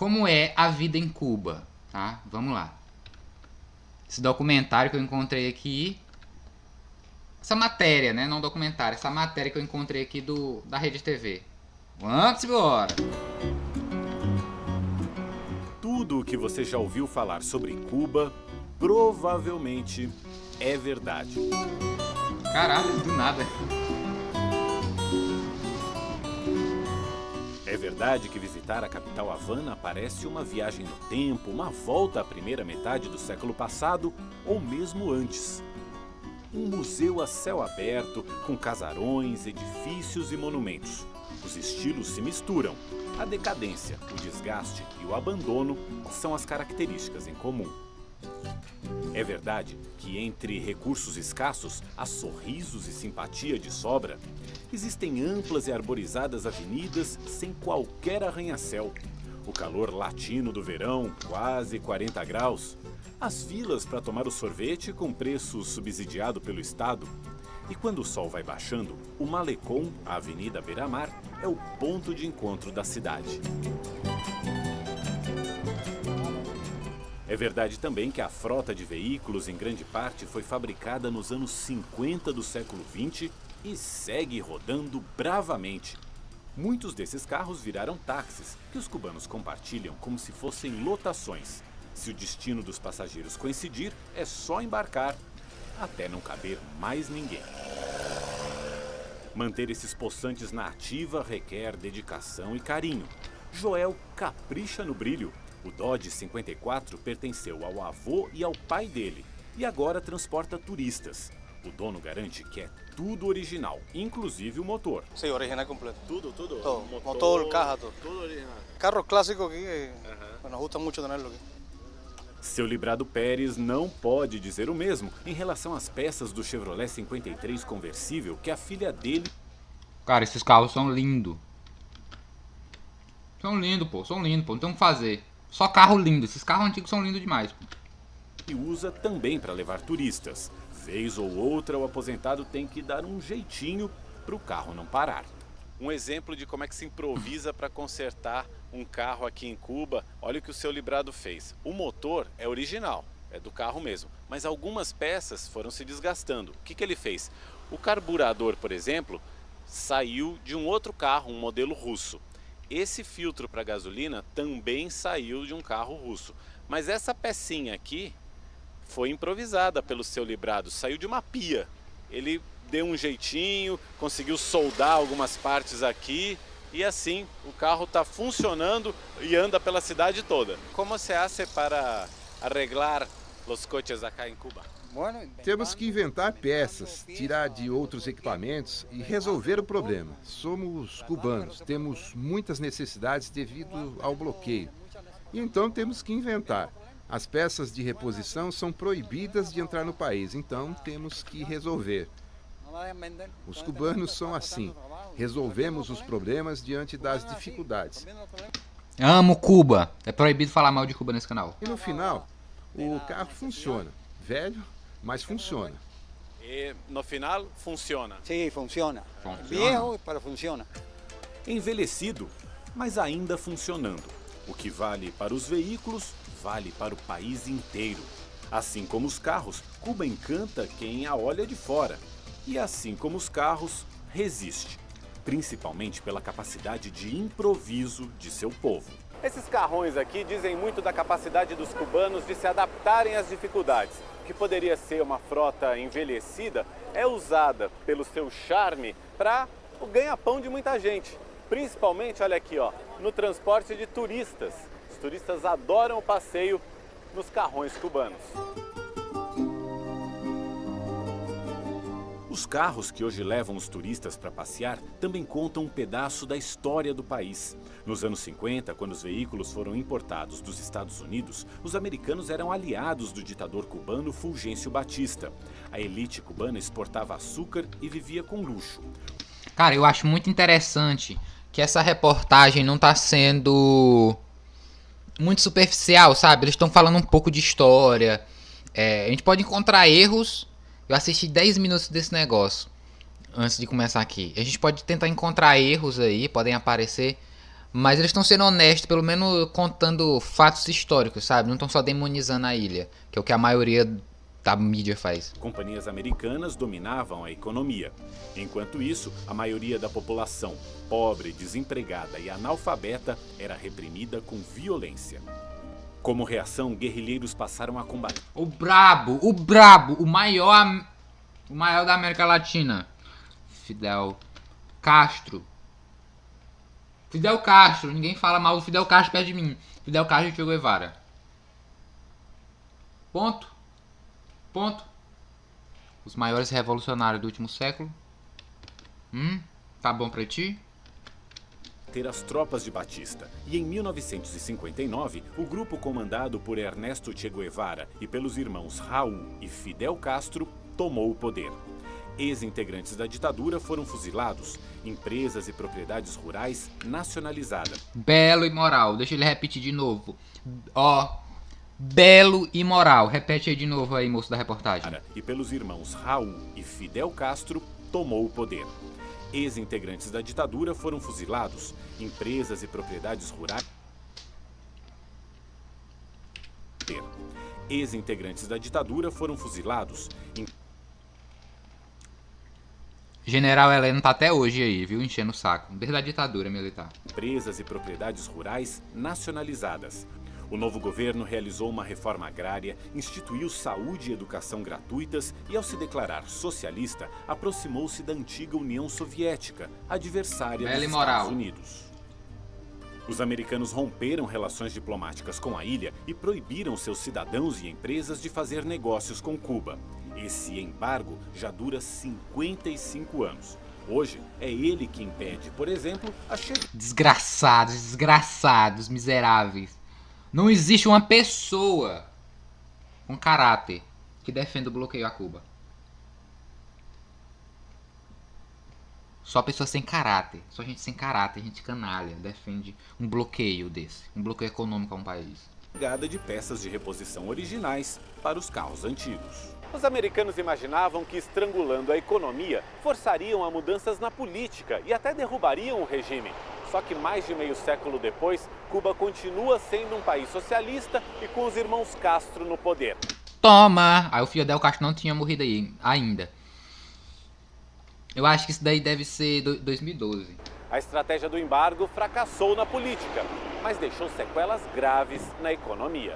como é a vida em Cuba, tá? Vamos lá. Esse documentário que eu encontrei aqui, essa matéria, né, não documentário, essa matéria que eu encontrei aqui da Rede TV. Vamos embora! Tudo o que você já ouviu falar sobre Cuba provavelmente é verdade. Caralho, do nada. É verdade que visitar a capital Havana parece uma viagem no tempo, uma volta à primeira metade do século passado ou mesmo antes. Um museu a céu aberto, com casarões, edifícios e monumentos. Os estilos se misturam. A decadência, o desgaste e o abandono são as características em comum. É verdade que entre recursos escassos há sorrisos e simpatia de sobra. Existem amplas e arborizadas avenidas sem qualquer arranha-céu. O calor latino do verão, quase 40 graus. As filas para tomar o sorvete com preço subsidiado pelo Estado. E quando o sol vai baixando, o Malecón, a Avenida Beira-Mar, é o ponto de encontro da cidade. É verdade também que a frota de veículos, em grande parte, foi fabricada nos anos 50 do século XX e segue rodando bravamente. Muitos desses carros viraram táxis, que os cubanos compartilham como se fossem lotações. Se o destino dos passageiros coincidir, é só embarcar, até não caber mais ninguém. Manter esses possantes na ativa requer dedicação e carinho. Joel capricha no brilho. O Dodge 54 pertenceu ao avô e ao pai dele e agora transporta turistas. O dono garante que é tudo original, inclusive o motor. Sí, original completo. Tudo? Todo. Motor, caja, todo. Tudo original. Carros clásicos aquí, nos gusta mucho tenerlo aquí. Seu Librado Pérez não pode dizer o mesmo em relação às peças do Chevrolet 53 conversível que a filha dele... Cara, esses carros são lindos. São lindos, pô. Não tem o que fazer. Só carro lindo. Esses carros antigos são lindos demais, pô. E usa também para levar turistas. Vez ou outra, o aposentado tem que dar um jeitinho para o carro não parar. Um exemplo de como é que se improvisa para consertar um carro aqui em Cuba. Olha o que o seu Librado fez. O motor é original, é do carro mesmo, mas algumas peças foram se desgastando. O que ele fez? O carburador, por exemplo, saiu de um outro carro, um modelo russo. Esse filtro para gasolina também saiu de um carro russo. Mas essa pecinha aqui foi improvisada pelo seu Librado, saiu de uma pia. Ele deu um jeitinho, conseguiu soldar algumas partes aqui e assim o carro está funcionando e anda pela cidade toda. Como se hace para arreglar os coches acá em Cuba? Temos que inventar peças, tirar de outros equipamentos e resolver o problema. Somos cubanos, temos muitas necessidades devido ao bloqueio. E então temos que inventar. As peças de reposição são proibidas de entrar no país, então temos que resolver. Os cubanos são assim. Resolvemos os problemas diante das dificuldades. Amo Cuba. É proibido falar mal de Cuba nesse canal. E no final, o carro funciona. Velho, mas funciona. E no final, funciona. Sí, funciona. Funciona. Viejo, pero funciona. Envelhecido, mas ainda funcionando. O que vale para os veículos, vale para o país inteiro. Assim como os carros, Cuba encanta quem a olha de fora. E assim como os carros, resiste. Principalmente pela capacidade de improviso de seu povo. Esses carrões aqui dizem muito da capacidade dos cubanos de se adaptarem às dificuldades. O que poderia ser uma frota envelhecida é usada pelo seu charme para o ganha-pão de muita gente. Principalmente, olha aqui, ó, no transporte de turistas. Os turistas adoram o passeio nos carrões cubanos. Os carros que hoje levam os turistas para passear também contam um pedaço da história do país. Nos anos 50, quando os veículos foram importados dos Estados Unidos, os americanos eram aliados do ditador cubano Fulgêncio Batista. A elite cubana exportava açúcar e vivia com luxo. Cara, eu acho muito interessante que essa reportagem não tá sendo muito superficial, sabe? Eles estão falando um pouco de história. A gente pode encontrar erros. Eu assisti 10 minutos desse negócio antes de começar aqui. A gente pode tentar encontrar erros aí, podem aparecer, Mas eles estão sendo honestos, pelo menos contando fatos históricos, sabe? Não estão só demonizando a ilha, que é o que a maioria da mídia faz. Companhias americanas dominavam a economia. Enquanto isso, a maioria da população, pobre, desempregada e analfabeta, era reprimida com violência. Como reação, guerrilheiros passaram a combater. O brabo, o maior da América Latina. Fidel Castro. Ninguém fala mal do Fidel Castro perto de mim. Fidel Castro e Che Guevara. Ponto. Os maiores revolucionários do último século. Tá bom pra ti? Ter as tropas de Batista. E em 1959, o grupo comandado por Ernesto Che Guevara e pelos irmãos Raul e Fidel Castro tomou o poder. Ex-integrantes da ditadura foram fuzilados, empresas e propriedades rurais nacionalizadas. Belo e moral. Deixa ele repetir de novo. Belo e moral. Repete aí de novo aí, moço da reportagem. E pelos irmãos Raul e Fidel Castro tomou o poder. Ex-integrantes da ditadura foram fuzilados, empresas e propriedades rurais. Ex-integrantes da ditadura foram fuzilados. General Heleno tá até hoje aí, viu? Enchendo o saco. Desde a ditadura militar. Empresas e propriedades rurais nacionalizadas. O novo governo realizou uma reforma agrária, instituiu saúde e educação gratuitas e, ao se declarar socialista, aproximou-se da antiga União Soviética, adversária dos Estados Unidos. Os americanos romperam relações diplomáticas com a ilha e proibiram seus cidadãos e empresas de fazer negócios com Cuba. Esse embargo já dura 55 anos. Hoje, é ele que impede, por exemplo, a chegada... Desgraçados, miseráveis. Não existe uma pessoa com caráter que defenda o bloqueio a Cuba. Só pessoas sem caráter. Só gente sem caráter, gente canalha, defende um bloqueio desse. Um bloqueio econômico a um país. Chegada de peças de reposição originais para os carros antigos. Os americanos imaginavam que, estrangulando a economia, forçariam a mudanças na política e até derrubariam o regime. Só que mais de meio século depois, Cuba continua sendo um país socialista e com os irmãos Castro no poder. Toma! Aí o Fidel Castro não tinha morrido aí ainda. Eu acho que isso daí deve ser 2012. A estratégia do embargo fracassou na política, mas deixou sequelas graves na economia.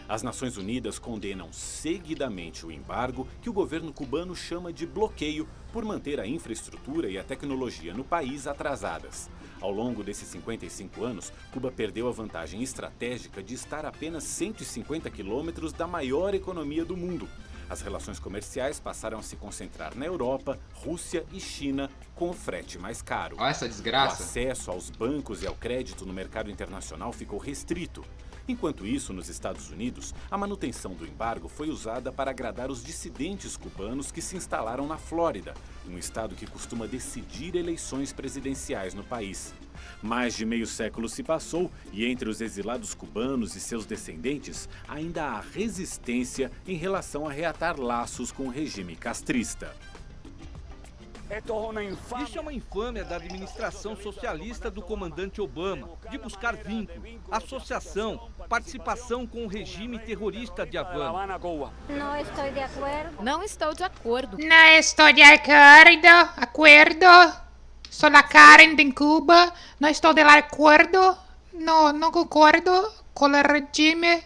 As Nações Unidas condenam seguidamente o embargo, que o governo cubano chama de bloqueio, por manter a infraestrutura e a tecnologia no país atrasadas. Ao longo desses 55 anos, Cuba perdeu a vantagem estratégica de estar a apenas 150 quilômetros da maior economia do mundo. As relações comerciais passaram a se concentrar na Europa, Rússia e China, com o frete mais caro. Olha essa desgraça. O acesso aos bancos e ao crédito no mercado internacional ficou restrito. Enquanto isso, nos Estados Unidos, a manutenção do embargo foi usada para agradar os dissidentes cubanos que se instalaram na Flórida, um estado que costuma decidir eleições presidenciais no país. Mais de meio século se passou e entre os exilados cubanos e seus descendentes ainda há resistência em relação a reatar laços com o regime castrista. Isso é uma infâmia da administração socialista do comandante Obama, de buscar vínculo, associação, participação com o regime terrorista de Havana. Não estou de acordo. Não estou de acordo. Não estou de acordo. Sou da Karen de Cuba. Não estou de acordo. Não concordo com o regime.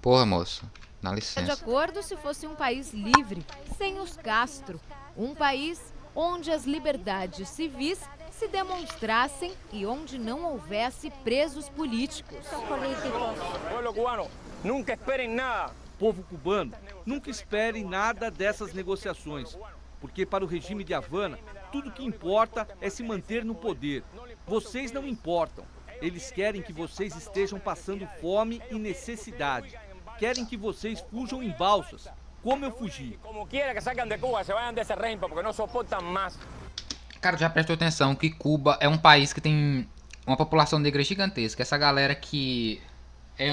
Porra, moço. Dá licença. De acordo se fosse um país livre, sem os Castro. Um país onde as liberdades civis se demonstrassem e onde não houvesse presos políticos. Nunca esperem nada. Povo cubano, nunca espere nada dessas negociações, porque para o regime de Havana, tudo que importa é se manter no poder. Vocês não importam. Eles querem que vocês estejam passando fome e necessidade. Querem que vocês fujam em balsas, como eu fugi. Como quiera que saiam de Cuba, se vayan desse régimen porque não suportam mais. Cara, já prestou atenção que Cuba é um país que tem uma população negra gigantesca. Essa galera que é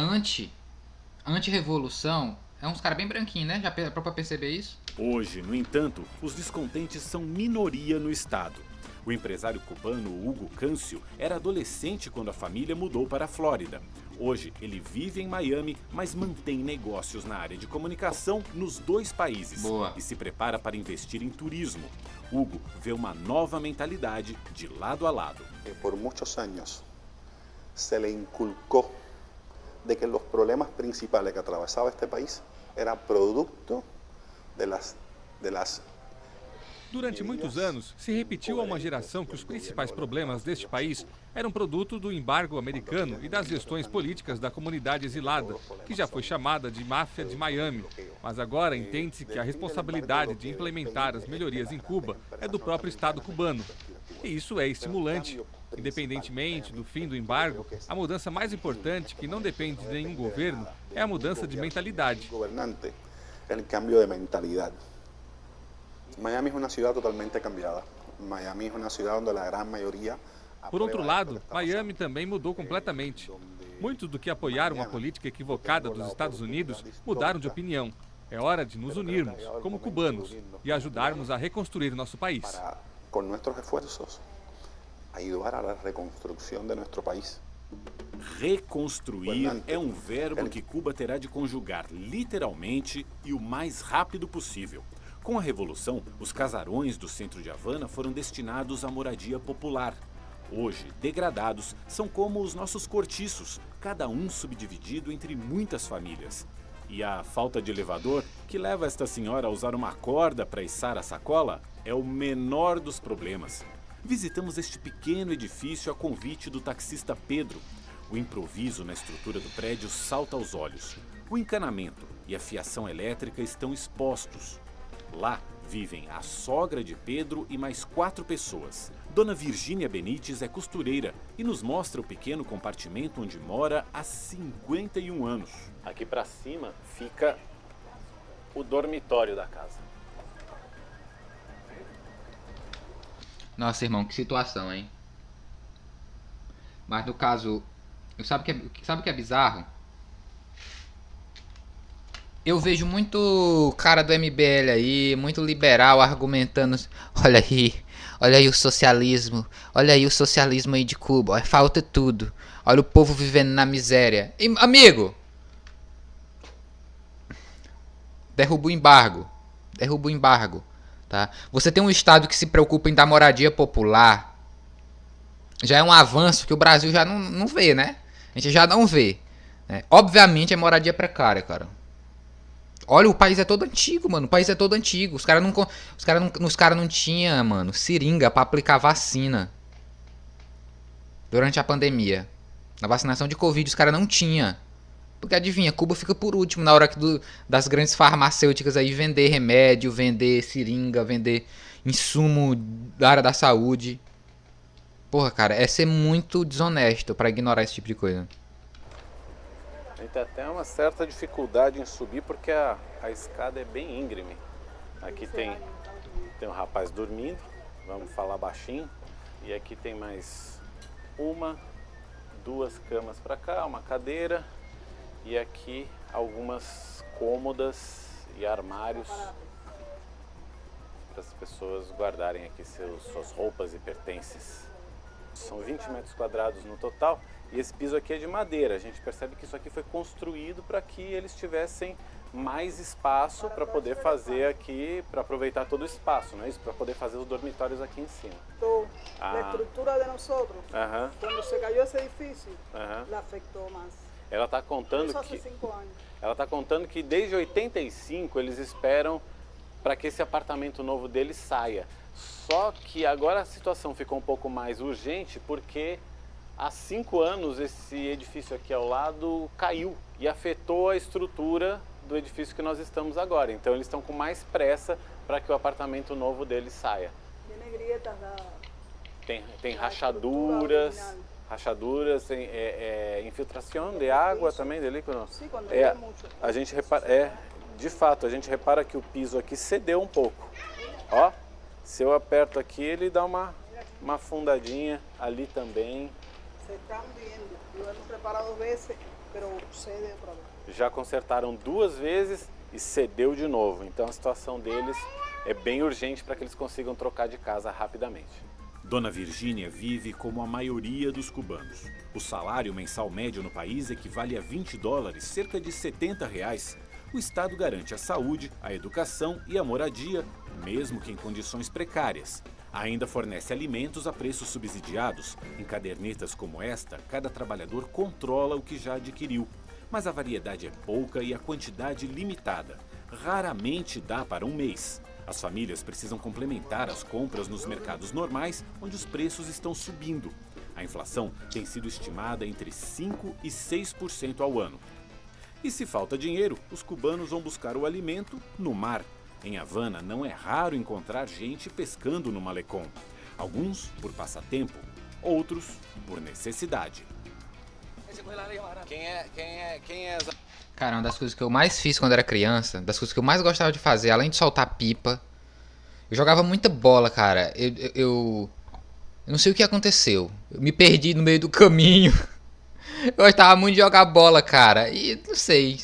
anti-revolução é uns caras bem branquinhos, né? Já parou pra perceber isso? Hoje, no entanto, os descontentes são minoria no estado. O empresário cubano Hugo Câncio era adolescente quando a família mudou para a Flórida. Hoje, ele vive em Miami, mas mantém negócios na área de comunicação nos dois países. Boa. E se prepara para investir em turismo. Hugo vê uma nova mentalidade de lado a lado. Por muitos anos, se le inculcou de que os problemas principais que atravessava este país eram produto de las Durante muitos anos, se repetiu a uma geração que os principais problemas deste país eram produto do embargo americano e das gestões políticas da comunidade exilada, que já foi chamada de máfia de Miami. Mas agora entende-se que a responsabilidade de implementar as melhorias em Cuba é do próprio Estado cubano. E isso é estimulante. Independentemente do fim do embargo, a mudança mais importante, que não depende de nenhum governo, é a mudança de mentalidade. O cambio de mentalidade. Miami é uma cidade totalmente cambiada. Miami é uma cidade onde a grande maioria... Por outro lado, Miami também mudou completamente. Muitos do que apoiaram a política equivocada dos Estados Unidos mudaram de opinião. É hora de nos unirmos, como cubanos, e ajudarmos a reconstruir nosso país. Com nossos esforços, ajudar a reconstrução de nosso país. Reconstruir é um verbo que Cuba terá de conjugar literalmente e o mais rápido possível. Com a Revolução, os casarões do centro de Havana foram destinados à moradia popular. Hoje, degradados, são como os nossos cortiços, cada um subdividido entre muitas famílias. E a falta de elevador, que leva esta senhora a usar uma corda para içar a sacola, é o menor dos problemas. Visitamos este pequeno edifício a convite do taxista Pedro. O improviso na estrutura do prédio salta aos olhos. O encanamento e a fiação elétrica estão expostos. Lá vivem a sogra de Pedro e mais 4 pessoas. Dona Virgínia Benites é costureira e nos mostra o pequeno compartimento onde mora há 51 anos. Aqui para cima fica o dormitório da casa. Nossa, irmão, que situação, hein? Mas no caso, sabe o que é bizarro? Eu vejo muito cara do MBL aí, muito liberal argumentando, olha aí o socialismo aí de Cuba, falta tudo, olha o povo vivendo na miséria. E, amigo, derruba o embargo, tá? Você tem um estado que se preocupa em dar moradia popular, já é um avanço que o Brasil já não vê, né? A gente já não vê, né? Obviamente é moradia precária, cara. Olha, o país é todo antigo, mano. O país é todo antigo. Os caras não tinham, mano, seringa pra aplicar vacina. Durante a pandemia. Na vacinação de Covid, os caras não tinham. Porque adivinha, Cuba fica por último na hora das grandes farmacêuticas aí vender remédio, vender seringa, vender insumo da área da saúde. Porra, cara, é ser muito desonesto pra ignorar esse tipo de coisa. A gente tem até uma certa dificuldade em subir porque a escada é bem íngreme. Aqui tem um rapaz dormindo, vamos falar baixinho. E aqui tem mais 1, 2 camas para cá, uma cadeira. E aqui algumas cômodas e armários para as pessoas guardarem aqui suas roupas e pertences. São 20 metros quadrados no total. E esse piso aqui é de madeira. A gente percebe que isso aqui foi construído para que eles tivessem mais espaço para poder fazer aqui, para aproveitar todo o espaço, não é isso? Para poder fazer os dormitórios aqui em cima. Então, a estrutura de nós, quando se caiu esse edifício, la afetou mais. Ela está contando que desde 85 eles esperam para que esse apartamento novo deles saia. Só que agora a situação ficou um pouco mais urgente porque há 5 anos esse edifício aqui ao lado caiu e afetou a estrutura do edifício que nós estamos agora. Então eles estão com mais pressa para que o apartamento novo deles saia. Tem rachaduras, tem infiltração de água também, de líquido. Sim, quando a gente repara, de fato, a gente repara que o piso aqui cedeu um pouco. Ó, se eu aperto aqui, ele dá uma afundadinha ali também. Já consertaram 2 vezes e cedeu de novo. Então a situação deles é bem urgente para que eles consigam trocar de casa rapidamente. Dona Virgínia vive como a maioria dos cubanos. O salário mensal médio no país equivale a $20, cerca de R$70. O Estado garante a saúde, a educação e a moradia, mesmo que em condições precárias. Ainda fornece alimentos a preços subsidiados. Em cadernetas como esta, cada trabalhador controla o que já adquiriu. Mas a variedade é pouca e a quantidade limitada. Raramente dá para um mês. As famílias precisam complementar as compras nos mercados normais, onde os preços estão subindo. A inflação tem sido estimada entre 5% e 6% ao ano. E se falta dinheiro, os cubanos vão buscar o alimento no mar. Em Havana, não é raro encontrar gente pescando no malecón. Alguns por passatempo, outros por necessidade. Quem é essa? Cara, uma das coisas que eu mais fiz quando era criança, das coisas que eu mais gostava de fazer, além de soltar pipa, eu jogava muita bola, cara. Eu não sei o que aconteceu. Eu me perdi no meio do caminho. Eu gostava muito de jogar bola, cara. E não sei.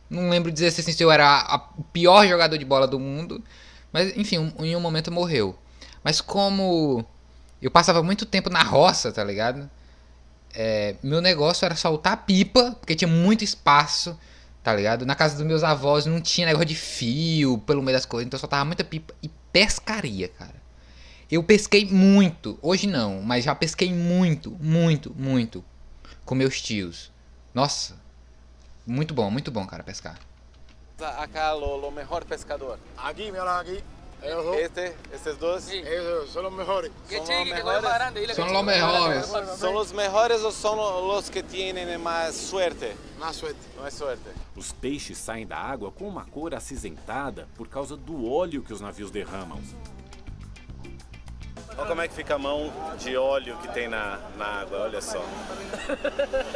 Não lembro dizer assim, se eu era o pior jogador de bola do mundo. Mas, enfim, em um momento morreu. Mas como eu passava muito tempo na roça, tá ligado? Meu negócio era soltar pipa, porque tinha muito espaço, tá ligado? Na casa dos meus avós não tinha negócio de fio pelo meio das coisas, então eu soltava muita pipa e pescaria, cara. Eu pesquei muito, hoje não, mas já pesquei muito com meus tios. Nossa, muito bom, cara, pescar. Acá o melhor pescador. Aqui, mira aqui. Esses dois? Sí, esos son los mejores. Son los mejores. ¿Son los mejores o son los que tienen más suerte? Más suerte. Mais suerte. Os peixes saem da água com uma cor acinzentada por causa do óleo que os navios derramam. Olha como é que fica a mão de óleo que tem na água, olha só.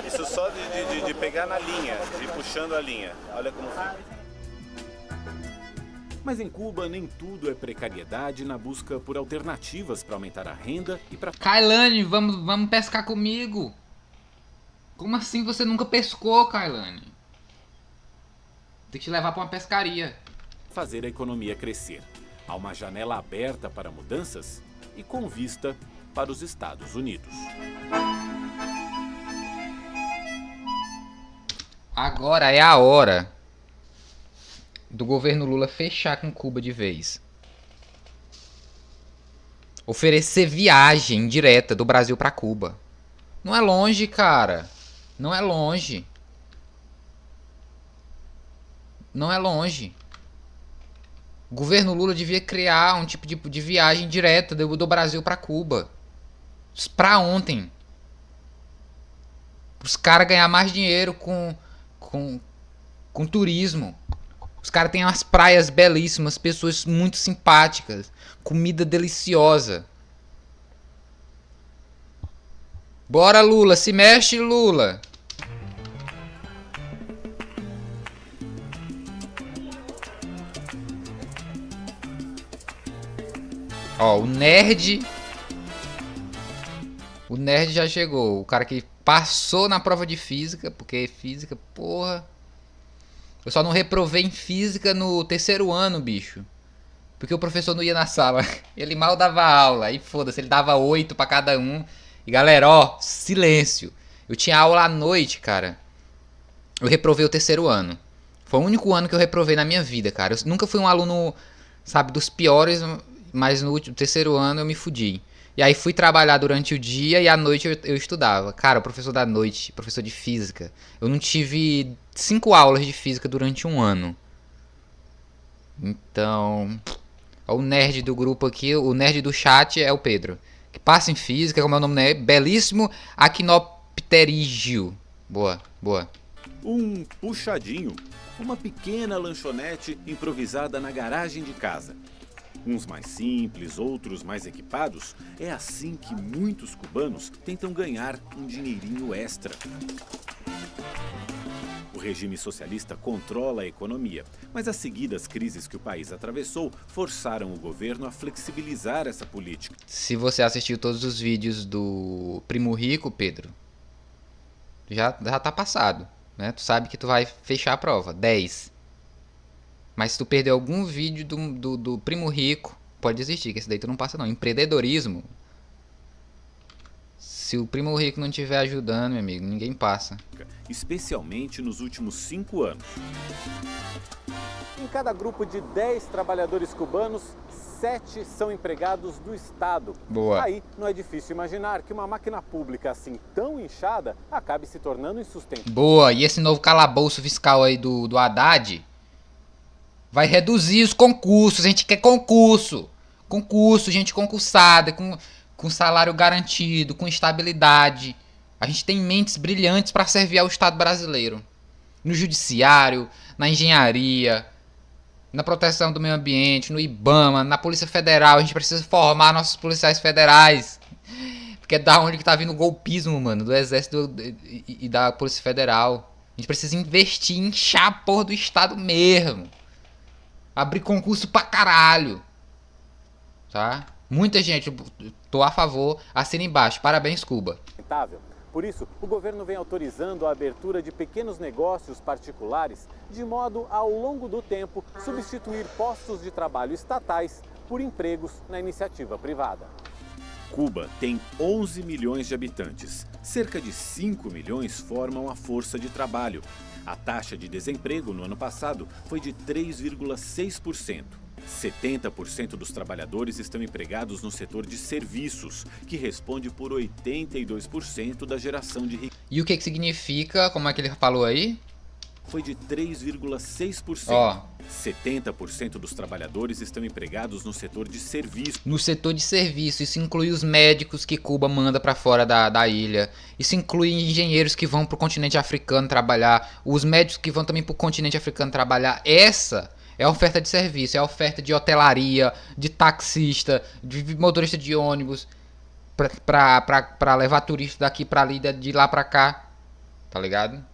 Isso só de pegar na linha, de ir puxando a linha. Olha como fica. Mas em Cuba nem tudo é precariedade na busca por alternativas para aumentar a renda e para... Kailane, vamos pescar comigo. Como assim você nunca pescou, Kailane? Tem que te levar para uma pescaria. Fazer a economia crescer. Há uma janela aberta para mudanças e com vista para os Estados Unidos. Agora é a hora do governo Lula fechar com Cuba de vez. Oferecer viagem direta do Brasil para Cuba. Não é longe, cara. Não é longe. Não é longe. O governo Lula devia criar um tipo de viagem direta do Brasil para Cuba. Pra ontem. Os caras ganhar mais dinheiro com turismo. Os caras têm umas praias belíssimas, pessoas muito simpáticas, comida deliciosa. Bora, Lula, se mexe, Lula. Ó, o nerd já chegou. O cara que passou na prova de física, porque física, porra. Eu só não reprovei em física no terceiro ano, bicho. Porque o professor não ia na sala. Ele mal dava aula. Aí foda-se, ele dava 8 pra cada um. E galera, ó, silêncio. Eu tinha aula à noite, cara. Eu reprovei o terceiro ano. Foi o único ano que eu reprovei na minha vida, cara. Eu nunca fui um aluno, sabe, dos piores, mas no terceiro ano eu me fudi. E aí fui trabalhar durante o dia e à noite eu estudava. Cara, o professor da noite, professor de física. Eu não tive 5 aulas de física durante um ano. Então, o nerd do grupo aqui, o nerd do chat é o Pedro. Que passa em física, como é o nome dele, belíssimo Aquinopterígio. Boa, boa. Um puxadinho, uma pequena lanchonete improvisada na garagem de casa. Uns mais simples, outros mais equipados. É assim que muitos cubanos tentam ganhar um dinheirinho extra. O regime socialista controla a economia, mas as seguidas crises que o país atravessou forçaram o governo a flexibilizar essa política. Se você assistiu todos os vídeos do Primo Rico, Pedro, já tá passado, né? Tu sabe que tu vai fechar a prova, 10. Mas se tu perder algum vídeo do Primo Rico, pode desistir, que esse daí tu não passa não. Empreendedorismo, Se o primo rico não estiver ajudando, meu amigo, ninguém passa. Especialmente nos últimos 5 anos. Em cada grupo de 10 trabalhadores cubanos, 7 são empregados do Estado. Boa. Aí não é difícil imaginar que uma máquina pública assim tão inchada acabe se tornando insustentável. Boa, e esse novo calabouço fiscal aí do Haddad vai reduzir os concursos. A gente quer concurso. Concurso, gente concursada, com salário garantido, com estabilidade. A gente tem mentes brilhantes para servir ao Estado brasileiro. No judiciário, na engenharia, na proteção do meio ambiente, no IBAMA, na Polícia Federal. A gente precisa formar nossos policiais federais. Porque é da onde que tá vindo o golpismo, mano, do Exército e da Polícia Federal. A gente precisa investir em inchar a porra do Estado mesmo. Abrir concurso pra caralho. Tá? Muita gente, tô a favor, assina embaixo. Parabéns, Cuba. Por isso, o governo vem autorizando a abertura de pequenos negócios particulares, de modo a, ao longo do tempo, substituir postos de trabalho estatais por empregos na iniciativa privada. Cuba tem 11 milhões de habitantes. Cerca de 5 milhões formam a força de trabalho. A taxa de desemprego no ano passado foi de 3,6%. 70% dos trabalhadores estão empregados no setor de serviços, que responde por 82% da geração de riqueza. E o que significa, como é que ele falou aí? Foi de 3,6%. Ó. 70% dos trabalhadores estão empregados no setor de serviços. No setor de serviço, isso inclui os médicos que Cuba manda para fora da ilha. Isso inclui engenheiros que vão pro continente africano trabalhar. Os médicos que vão também pro continente africano trabalhar. Essa é a oferta de serviço, é a oferta de hotelaria, de taxista, de motorista de ônibus, pra levar turista daqui pra ali, de lá pra cá, tá ligado?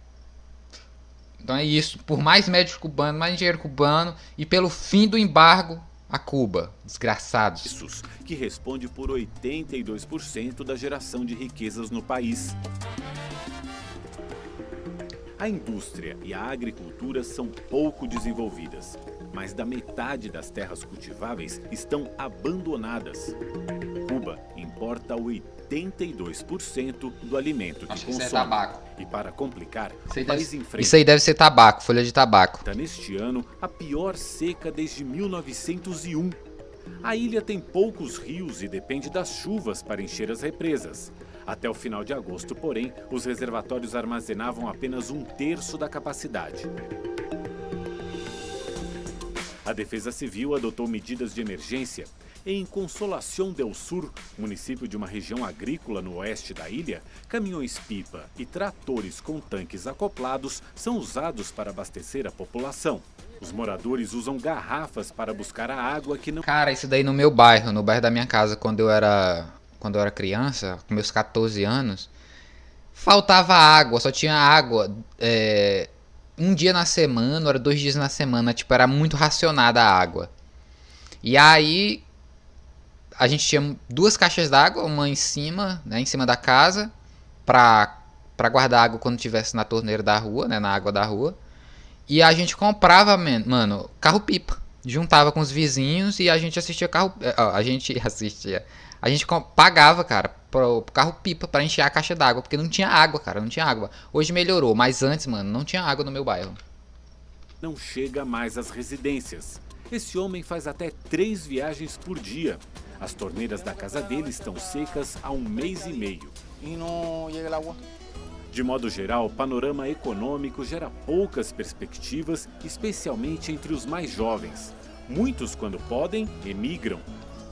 Então é isso, por mais médicos cubanos, mais engenheiro cubano e pelo fim do embargo a Cuba, desgraçados. Que responde por 82% da geração de riquezas no país. A indústria e a agricultura são pouco desenvolvidas, mais da metade das terras cultiváveis estão abandonadas. Cuba importa 82% do alimento que consome. Isso é tabaco. E para complicar, o país enfrenta... Isso aí deve ser tabaco, folha de tabaco. Neste ano, a pior seca desde 1901. A ilha tem poucos rios e depende das chuvas para encher as represas. Até o final de agosto, porém, os reservatórios armazenavam apenas 1/3 da capacidade. A Defesa Civil adotou medidas de emergência. Em Consolación del Sur, município de uma região agrícola no oeste da ilha, caminhões-pipa e tratores com tanques acoplados são usados para abastecer a população. Os moradores usam garrafas para buscar a água que não... Cara, isso daí no meu bairro, no bairro da minha casa, quando eu era criança, com meus 14 anos, faltava água, só tinha água um dia na semana, ou 2 dias na semana, tipo, era muito racionada a água. E aí, a gente tinha 2 caixas d'água, uma em cima, né, em cima da casa, pra guardar água quando tivesse na torneira da rua, né, na água da rua. E a gente comprava, mano, carro-pipa. Juntava com os vizinhos e a gente assistia A gente pagava, cara, pro carro-pipa pra encher a caixa d'água, porque não tinha água, cara, não tinha água. Hoje melhorou, mas antes, mano, não tinha água no meu bairro. Não chega mais às residências. Esse homem faz até 3 viagens por dia. As torneiras da casa dele estão secas há 1 mês e meio. E não chega água? De modo geral, o panorama econômico gera poucas perspectivas, especialmente entre os mais jovens. Muitos, quando podem, emigram.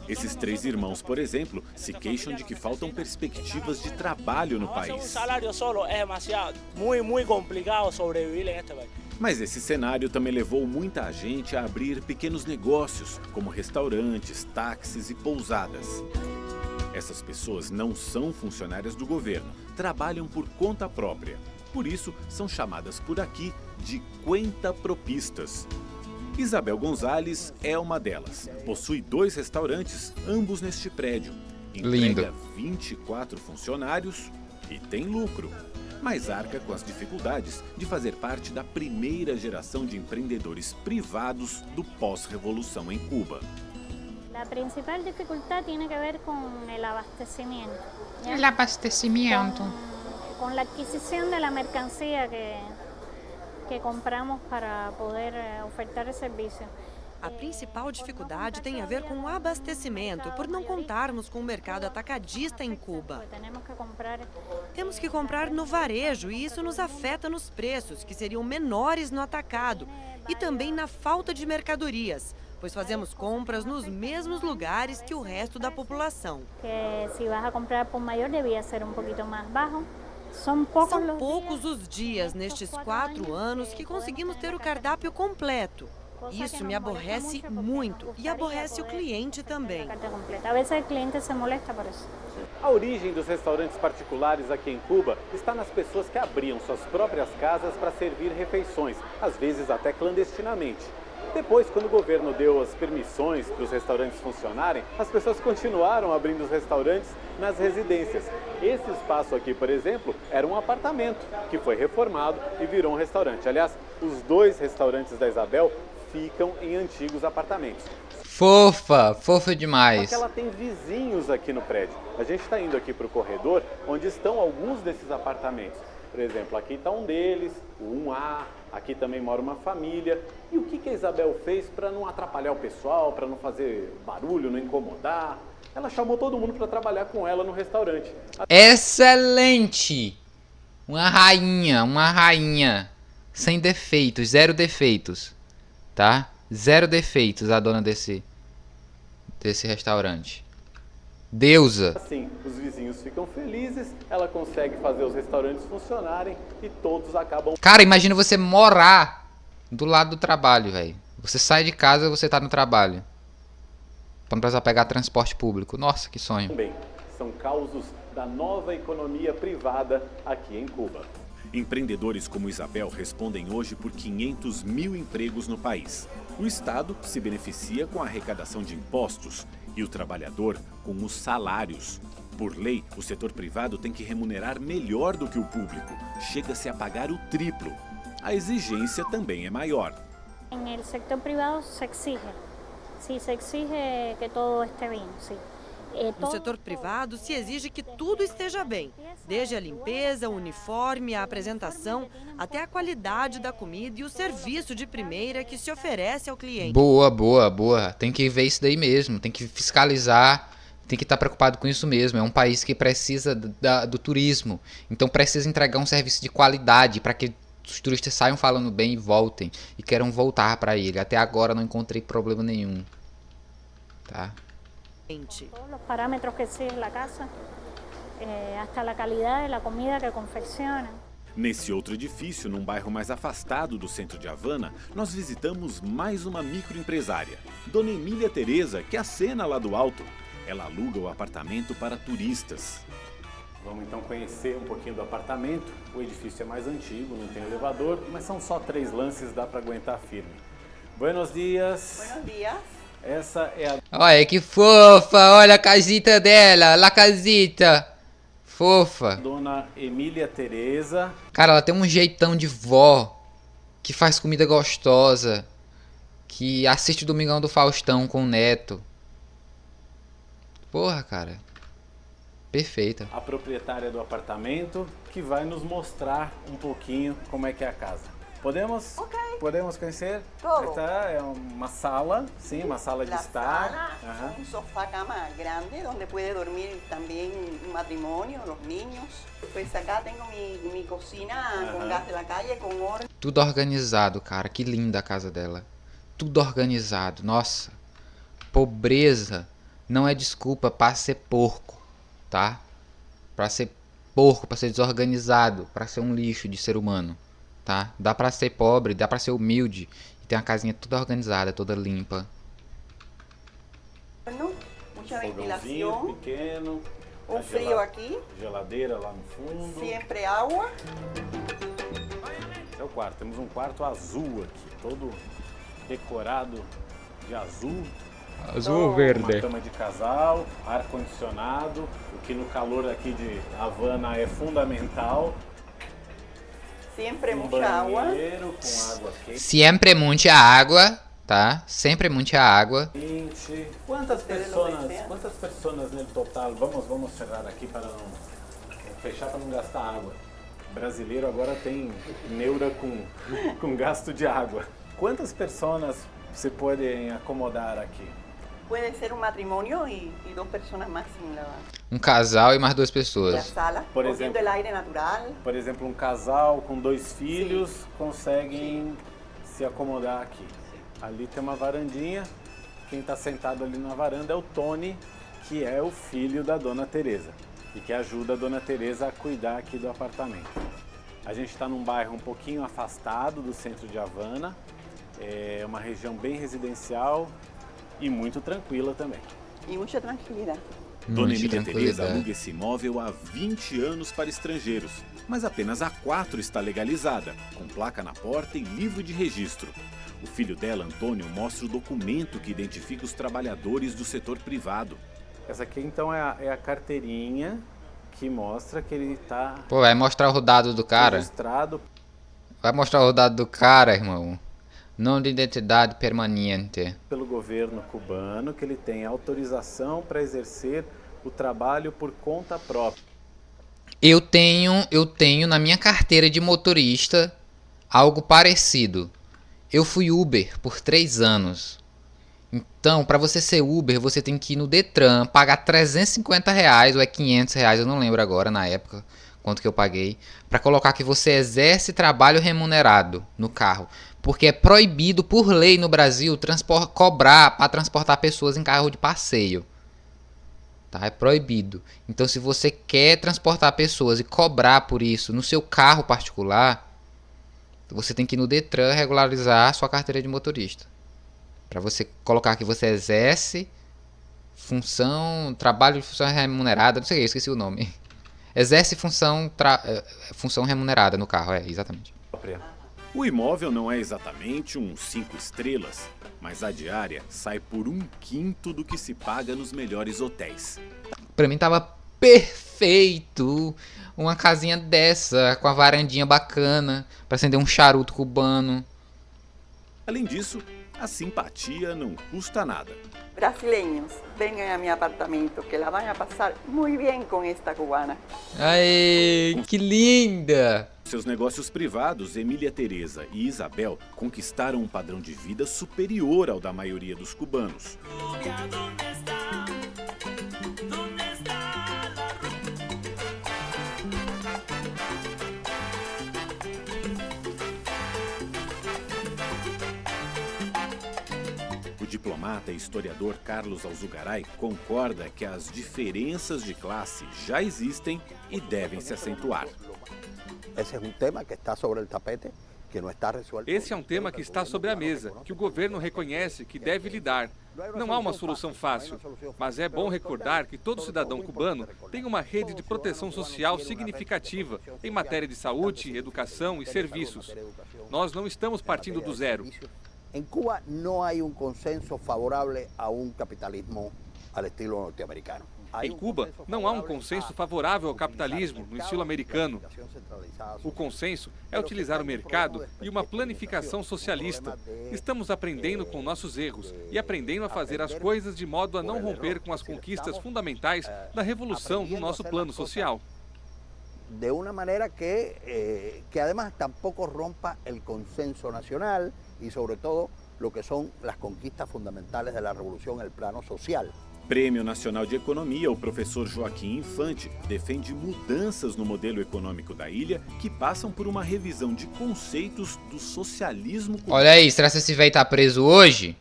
Esses 3 irmãos, por exemplo, se queixam de que faltam perspectivas de trabalho no país. salário solo é demasiado, muito complicado sobreviver neste país. Mas esse cenário também levou muita gente a abrir pequenos negócios, como restaurantes, táxis e pousadas. Essas pessoas não são funcionárias do governo, trabalham por conta própria. Por isso, são chamadas por aqui de cuentapropistas. Isabel Gonzalez é uma delas. Possui 2 restaurantes, ambos neste prédio. Emprega 24 funcionários e tem lucro. Mas arca com as dificuldades de fazer parte da primeira geração de empreendedores privados do pós-revolução em Cuba. A principal dificuldade tem a ver com o abastecimento. O abastecimento. Com a aquisição da mercancia que compramos para poder ofertar o serviço. A principal dificuldade tem a ver com o abastecimento, por não contarmos com o mercado atacadista em Cuba. Temos que comprar no varejo e isso nos afeta nos preços, que seriam menores no atacado, e também na falta de mercadorias, pois fazemos compras nos mesmos lugares que o resto da população. Que se vas a comprar por maior, devia ser pouquinho mais baixo. São poucos os dias nestes 4 anos que conseguimos ter o cardápio completo. Isso me aborrece muito e aborrece o cliente também. A vezes o cliente se molesta por isso. A origem dos restaurantes particulares aqui em Cuba está nas pessoas que abriam suas próprias casas para servir refeições, às vezes até clandestinamente. Depois, quando o governo deu as permissões para os restaurantes funcionarem, as pessoas continuaram abrindo os restaurantes nas residências. Esse espaço aqui, por exemplo, era um apartamento que foi reformado e virou um restaurante. Aliás, os 2 restaurantes da Isabel ficam em antigos apartamentos. Fofa demais. Porque ela tem vizinhos aqui no prédio. A gente está indo aqui para o corredor, onde estão alguns desses apartamentos. Por exemplo, aqui está um deles, o 1A, aqui também mora uma família. E o que a Isabel fez para não atrapalhar o pessoal, para não fazer barulho, não incomodar? Ela chamou todo mundo para trabalhar com ela no restaurante. Excelente! Uma rainha. Sem defeitos, 0 defeitos. Tá? 0 defeitos a dona desse restaurante. Deusa. Assim, os vizinhos ficam felizes, ela consegue fazer os restaurantes funcionarem e todos acabam... Cara, imagina você morar do lado do trabalho, velho. Você sai de casa e você tá no trabalho. Pra não precisar pegar transporte público. Nossa, que sonho. Bem, são causos da nova economia privada aqui em Cuba. Empreendedores como Isabel respondem hoje por 500 mil empregos no país. O Estado se beneficia com a arrecadação de impostos e o trabalhador com os salários. Por lei, o setor privado tem que remunerar melhor do que o público. Chega-se a pagar o triplo. A exigência também é maior. No setor privado se exige. Sim, se exige que tudo esteja bem, sim. No setor privado se exige que tudo esteja bem, desde a limpeza, o uniforme, a apresentação, até a qualidade da comida e o serviço de primeira que se oferece ao cliente. Boa. Tem que ver isso daí mesmo, tem que fiscalizar, tem que estar preocupado com isso mesmo. É um país que precisa do turismo, então precisa entregar um serviço de qualidade para que os turistas saiam falando bem e voltem, e queiram voltar para ele. Até agora não encontrei problema nenhum, tá? Todos os parâmetros que exige a casa, até a qualidade da comida que confecciona. Nesse outro edifício, num bairro mais afastado do centro de Havana, nós visitamos mais uma microempresária, Dona Emília Tereza, que acena lá do alto. Ela aluga o apartamento para turistas. Vamos então conhecer um pouquinho do apartamento. O edifício é mais antigo, não tem elevador, mas são só 3 lances, dá para aguentar firme. Buenos dias. Buenos dias. Essa é a... Olha que fofa, olha a casita dela, la casita. Fofa. Dona Emília Tereza. Cara, ela tem um jeitão de vó, que faz comida gostosa, que assiste o Domingão do Faustão com o neto. Porra, cara. Perfeita. A proprietária do apartamento, que vai nos mostrar um pouquinho como é que é a casa. Podemos? Ok. Podemos conhecer? Todo. Esta é uma sala, sim, uma sala de estar. Sala, un sofá-cama grande, donde puede dormir también un matrimonio, los niños. Pues acá tengo mi cocina con gas de la calle, con horno. Tudo organizado, cara. Que linda a casa dela. Tudo organizado. Nossa. Pobreza não é desculpa para ser porco, tá? Para ser porco, para ser desorganizado, para ser um lixo de ser humano. Tá? Dá pra ser pobre, dá pra ser humilde e ter uma casinha toda organizada, toda limpa. Muita ventilação, pequeno, frio aqui, geladeira lá no fundo. Sempre água. Esse é o quarto. Temos um quarto azul aqui, todo decorado de azul. Azul verde. Uma cama de casal, ar condicionado, o que no calor aqui de Havana é fundamental. Sempre muita água. Sempre muita água. tá? Sempre muita água. Quantas pessoas no total? Vamos cerrar aqui para não fechar, para não gastar água. O brasileiro agora tem neura com gasto de água. Quantas pessoas se podem acomodar aqui? Puede ser un matrimonio y dos personas máximo. Um casal e mais 2 pessoas. La sala, por exemplo, el aire natural. Por exemplo, um casal com 2 filhos conseguem se acomodar aqui. Ali tem uma varandinha. Quem está sentado ali na varanda é o Tony, que é o filho da Dona Teresa e que ajuda a Dona Teresa a cuidar aqui do apartamento. A gente está num bairro um pouquinho afastado do centro de Havana. É uma região bem residencial e muito tranquila também. E muita tranquilidade. Dona Emília Teresa aluga esse imóvel há 20 anos para estrangeiros, mas apenas há 4 está legalizada, com placa na porta e livro de registro. O filho dela, Antônio, mostra o documento que identifica os trabalhadores do setor privado. Essa aqui então é a carteirinha que mostra que ele está... Pô, vai mostrar o dado do cara? Registrado. Vai mostrar o dado do cara, irmão. Não de identidade permanente. Pelo governo cubano, que ele tem autorização para exercer o trabalho por conta própria. Eu tenho na minha carteira de motorista algo parecido. Eu fui Uber por 3 anos. Então, para você ser Uber, você tem que ir no Detran, pagar R$350 ou é R$500, eu não lembro agora na época quanto que eu paguei, para colocar que você exerce trabalho remunerado no carro. Porque é proibido por lei no Brasil cobrar para transportar pessoas em carro de passeio. Tá? É proibido. Então, se você quer transportar pessoas e cobrar por isso no seu carro particular, você tem que ir no Detran regularizar a sua carteira de motorista. Para você colocar que você exerce trabalho de função remunerada, não sei, eu esqueci o nome. Exerce função remunerada no carro, exatamente. O imóvel não é exatamente um 5 estrelas, mas a diária sai por 1/5 do que se paga nos melhores hotéis. Pra mim tava perfeito uma casinha dessa, com a varandinha bacana, pra acender um charuto cubano. Além disso, a simpatia não custa nada. Brasileños, vengan a mi apartamento, que la van a pasar muy bien con esta cubana. Ai, que linda! Seus negócios privados, Emília Teresa e Isabel conquistaram um padrão de vida superior ao da maioria dos cubanos. O diplomata e historiador Carlos Alzugaray concorda que as diferenças de classe já existem e devem se acentuar. Esse é um tema que está sobre o tapete, que não está resuelto. Esse é um tema que está sobre a mesa, que o governo reconhece que deve lidar. Não há uma solução fácil, mas é bom recordar que todo cidadão cubano tem uma rede de proteção social significativa em matéria de saúde, educação e serviços. Nós não estamos partindo do zero. Em Cuba não há um consenso favorável a um capitalismo ao estilo norte-americano. Em Cuba, não há um consenso favorável ao capitalismo no estilo americano. O consenso é utilizar o mercado e uma planificação socialista. Estamos aprendendo com nossos erros e aprendendo a fazer as coisas de modo a não romper com as conquistas fundamentais da revolução do nosso plano social. De uma maneira que además tampouco rompa o consenso nacional e, sobretudo, lo que são as conquistas fundamentais da revolução no plano social. Prêmio Nacional de Economia, o professor Joaquim Infante defende mudanças no modelo econômico da ilha que passam por uma revisão de conceitos do socialismo cubano. Olha aí, será que esse velho tá preso hoje?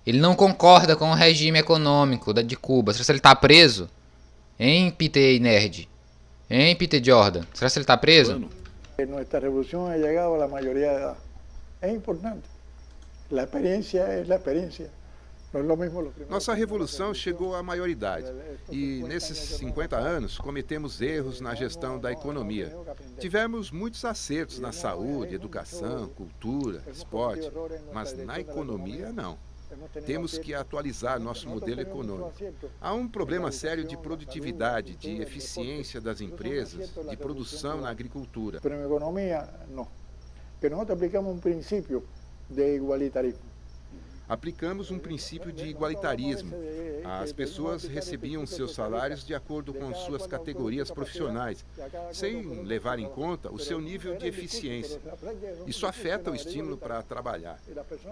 Ele não concorda com o regime econômico de Cuba. Será que ele tá preso? Hein, Peter Nerd? Hein, Peter Jordan? Será que ele tá preso? Nossa revolução ha chegado à maioria de idade. É importante. A experiência é a experiência. Nossa revolução chegou à maioridade e, nesses 50 anos, cometemos erros na gestão da economia. Tivemos muitos acertos na saúde, educação, cultura, esporte, mas na economia, não. Temos que atualizar nosso modelo econômico. Há um problema sério de produtividade, de eficiência das empresas, de produção na agricultura. Mas na economia, não. Que nós aplicamos um princípio de igualitarismo. Aplicamos um princípio de igualitarismo. As pessoas recebiam seus salários de acordo com suas categorias profissionais, sem levar em conta o seu nível de eficiência. Isso afeta o estímulo para trabalhar.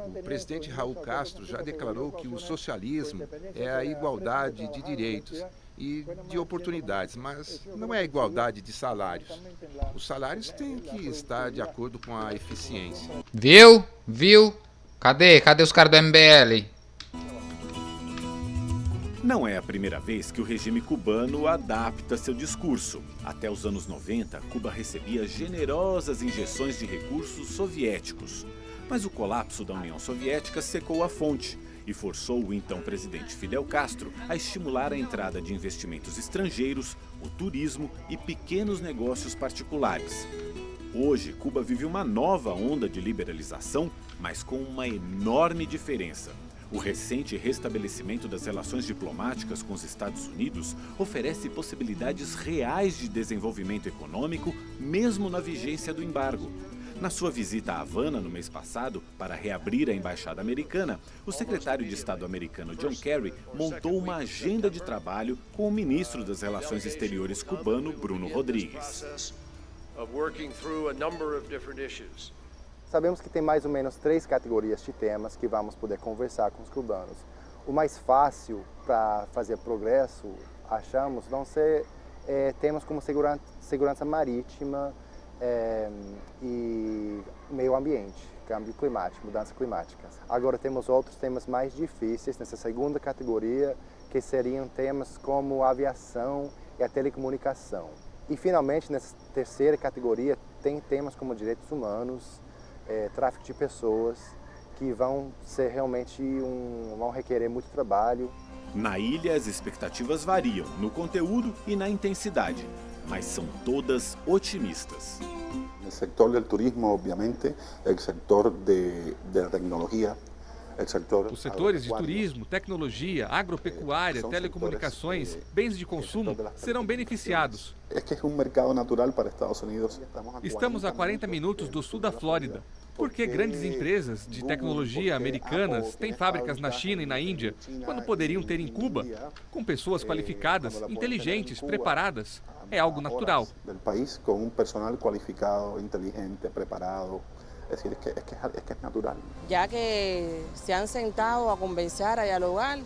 O presidente Raul Castro já declarou que o socialismo é a igualdade de direitos e de oportunidades, mas não é a igualdade de salários. Os salários têm que estar de acordo com a eficiência. Viu? Cadê os caras do MBL? Não é a primeira vez que o regime cubano adapta seu discurso. Até os anos 90, Cuba recebia generosas injeções de recursos soviéticos. Mas o colapso da União Soviética secou a fonte e forçou o então presidente Fidel Castro a estimular a entrada de investimentos estrangeiros, o turismo e pequenos negócios particulares. Hoje, Cuba vive uma nova onda de liberalização, mas com uma enorme diferença. O recente restabelecimento das relações diplomáticas com os Estados Unidos oferece possibilidades reais de desenvolvimento econômico, mesmo na vigência do embargo. Na sua visita a Havana no mês passado, para reabrir a embaixada americana, o secretário de Estado americano John Kerry montou uma agenda de trabalho com o ministro das Relações Exteriores cubano, Bruno Rodrigues. Sabemos que tem mais ou menos 3 categorias de temas que vamos poder conversar com os cubanos. O mais fácil para fazer progresso, achamos, vão ser temas como segurança marítima e meio ambiente, câmbio climático, mudanças climáticas. Agora temos outros temas mais difíceis nessa segunda categoria, que seriam temas como a aviação e a telecomunicação. E finalmente, nessa terceira categoria, tem temas como direitos humanos, tráfico de pessoas, que vão ser realmente vão requerer muito trabalho. Na ilha, as expectativas variam no conteúdo e na intensidade, mas são todas otimistas. No setor do turismo, obviamente, o setor da tecnologia. Os setores de turismo, tecnologia, agropecuária, telecomunicações, bens de consumo serão beneficiados. É um mercado natural para Estados Unidos. Estamos a 40 minutos do sul da Flórida, porque grandes empresas de tecnologia americanas têm fábricas na China e na Índia, quando poderiam ter em Cuba, com pessoas qualificadas, inteligentes, preparadas. É algo natural. Do país com personal qualificado, inteligente, preparado. Es decir, es que es natural. Já que se han sentado a conversar, a dialogar.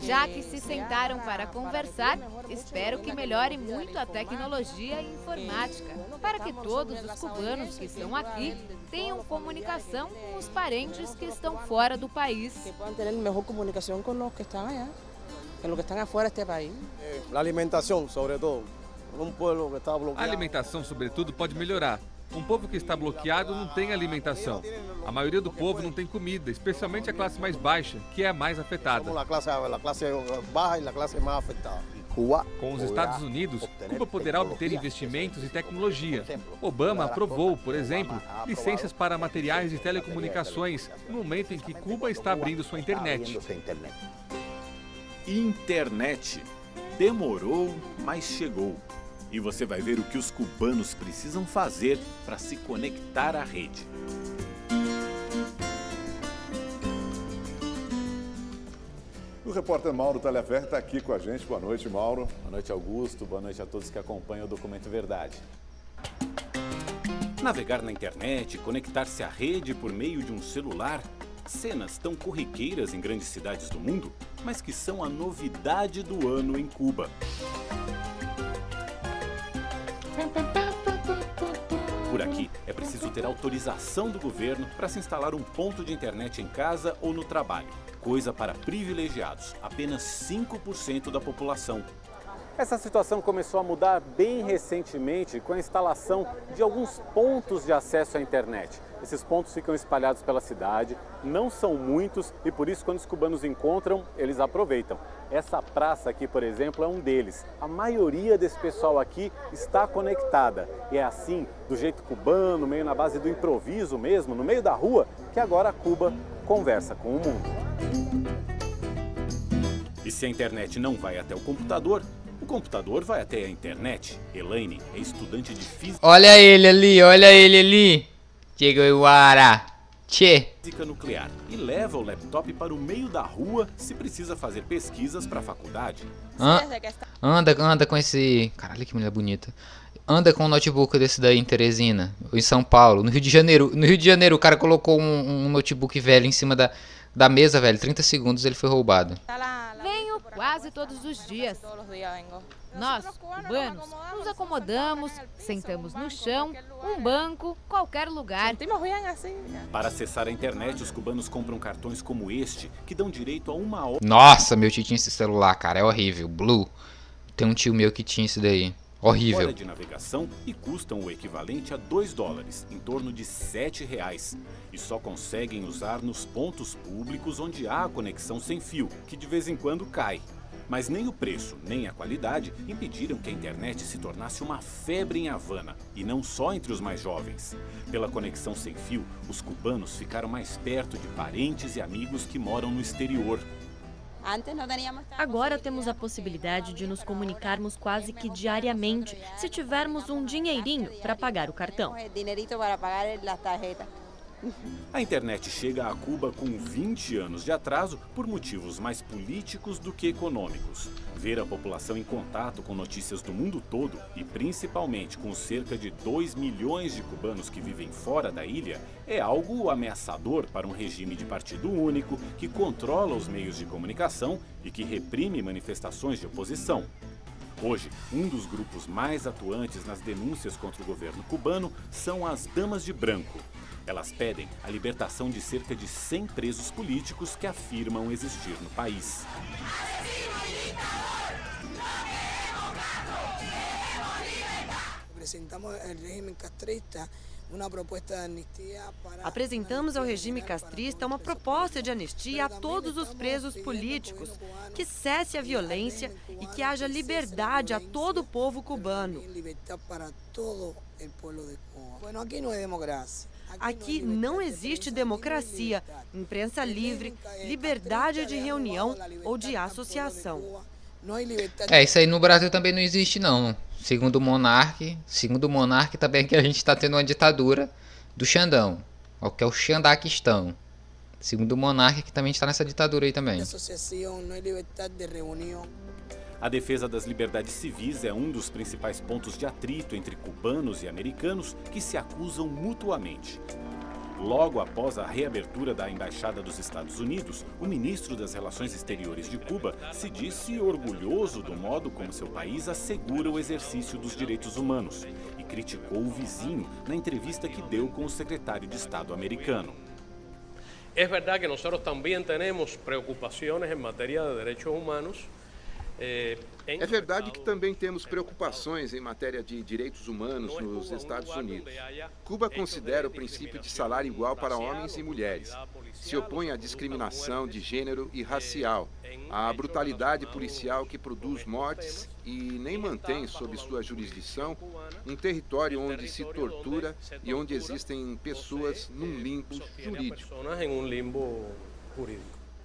Já que se sentaram para conversar, espero que melhore muito a tecnologia e informática, para que todos os cubanos que estão aqui tenham comunicação com os parentes que estão fora do país. Que possam ter melhor comunicação com os que estão allá, com os que estão fora deste país. A alimentação, sobretudo. A alimentação, sobretudo, pode melhorar. Um povo que está bloqueado não tem alimentação. A maioria do povo não tem comida, especialmente a classe mais baixa, que é a mais afetada. A classe baixa e a classe mais afetada. Com os Estados Unidos, Cuba poderá obter investimentos e tecnologia. Obama aprovou, por exemplo, licenças para materiais de telecomunicações, no momento em que Cuba está abrindo sua internet. Internet. Demorou, mas chegou. E você vai ver o que os cubanos precisam fazer para se conectar à rede. O repórter Mauro Talhaferro está aqui com a gente. Boa noite, Mauro. Boa noite, Augusto. Boa noite a todos que acompanham o Documento Verdade. Navegar na internet, conectar-se à rede por meio de um celular, cenas tão corriqueiras em grandes cidades do mundo, mas que são a novidade do ano em Cuba. Por aqui, é preciso ter autorização do governo para se instalar um ponto de internet em casa ou no trabalho. Coisa para privilegiados, apenas 5% da população. Essa situação começou a mudar bem recentemente com a instalação de alguns pontos de acesso à internet. Esses pontos ficam espalhados pela cidade, não são muitos e por isso quando os cubanos encontram, eles aproveitam. Essa praça aqui, por exemplo, é um deles. A maioria desse pessoal aqui está conectada e é assim, do jeito cubano, meio na base do improviso mesmo, no meio da rua, que agora Cuba conversa com o mundo. E se a internet não vai até o computador vai até a internet. Elaine é estudante de física. Olha ele ali. Diego Iwara. Tchê. Física nuclear e leva o laptop para o meio da rua se precisa fazer pesquisas para a faculdade. Anda com esse... Caralho, que mulher bonita. Anda com um notebook desse daí em Teresina, ou em São Paulo, no Rio de Janeiro. No Rio de Janeiro o cara colocou um notebook velho em cima da mesa, velho. 30 segundos ele foi roubado. Venho quase todos os dias. Nós, cubanos, nos acomodamos, sentamos no chão, um banco, qualquer lugar. Para acessar a internet, os cubanos compram cartões como este, que dão direito a 1 hora... Nossa, meu tio tinha esse celular, cara, é horrível. Blue. Tem um tio meu que tinha esse daí. Horrível. Hora de navegação e custam o equivalente a $2, em torno de R$7. E só conseguem usar nos pontos públicos onde há a conexão sem fio, que de vez em quando cai. Mas nem o preço, nem a qualidade impediram que a internet se tornasse uma febre em Havana, e não só entre os mais jovens. Pela conexão sem fio, os cubanos ficaram mais perto de parentes e amigos que moram no exterior. Agora temos a possibilidade de nos comunicarmos quase que diariamente, se tivermos um dinheirinho para pagar o cartão. A internet chega a Cuba com 20 anos de atraso por motivos mais políticos do que econômicos. Ver a população em contato com notícias do mundo todo e principalmente com os cerca de 2 milhões de cubanos que vivem fora da ilha é algo ameaçador para um regime de partido único que controla os meios de comunicação e que reprime manifestações de oposição. Hoje, um dos grupos mais atuantes nas denúncias contra o governo cubano são as Damas de Branco. Elas pedem a libertação de cerca de 100 presos políticos que afirmam existir no país. Apresentamos ao regime castrista uma proposta de anistia a todos os presos políticos, que cesse a violência e que haja liberdade a todo o povo cubano. Aqui não existe democracia, imprensa livre, liberdade de reunião ou de associação. Isso aí no Brasil também não existe não. Segundo o Monark também que a gente está tendo uma ditadura do Xandão, que é o Xandaquistão. Segundo o Monark que também está nessa ditadura aí também. A defesa das liberdades civis é um dos principais pontos de atrito entre cubanos e americanos que se acusam mutuamente. Logo após a reabertura da Embaixada dos Estados Unidos, o ministro das Relações Exteriores de Cuba se disse orgulhoso do modo como seu país assegura o exercício dos direitos humanos e criticou o vizinho na entrevista que deu com o secretário de Estado americano. É verdade que nós também temos preocupações em matéria de direitos humanos. É verdade que também temos preocupações em matéria de direitos humanos nos Estados Unidos. Cuba considera o princípio de salário igual para homens e mulheres. Se opõe à discriminação de gênero e racial, à brutalidade policial que produz mortes e nem mantém sob sua jurisdição um território onde se tortura e onde existem pessoas num limbo jurídico.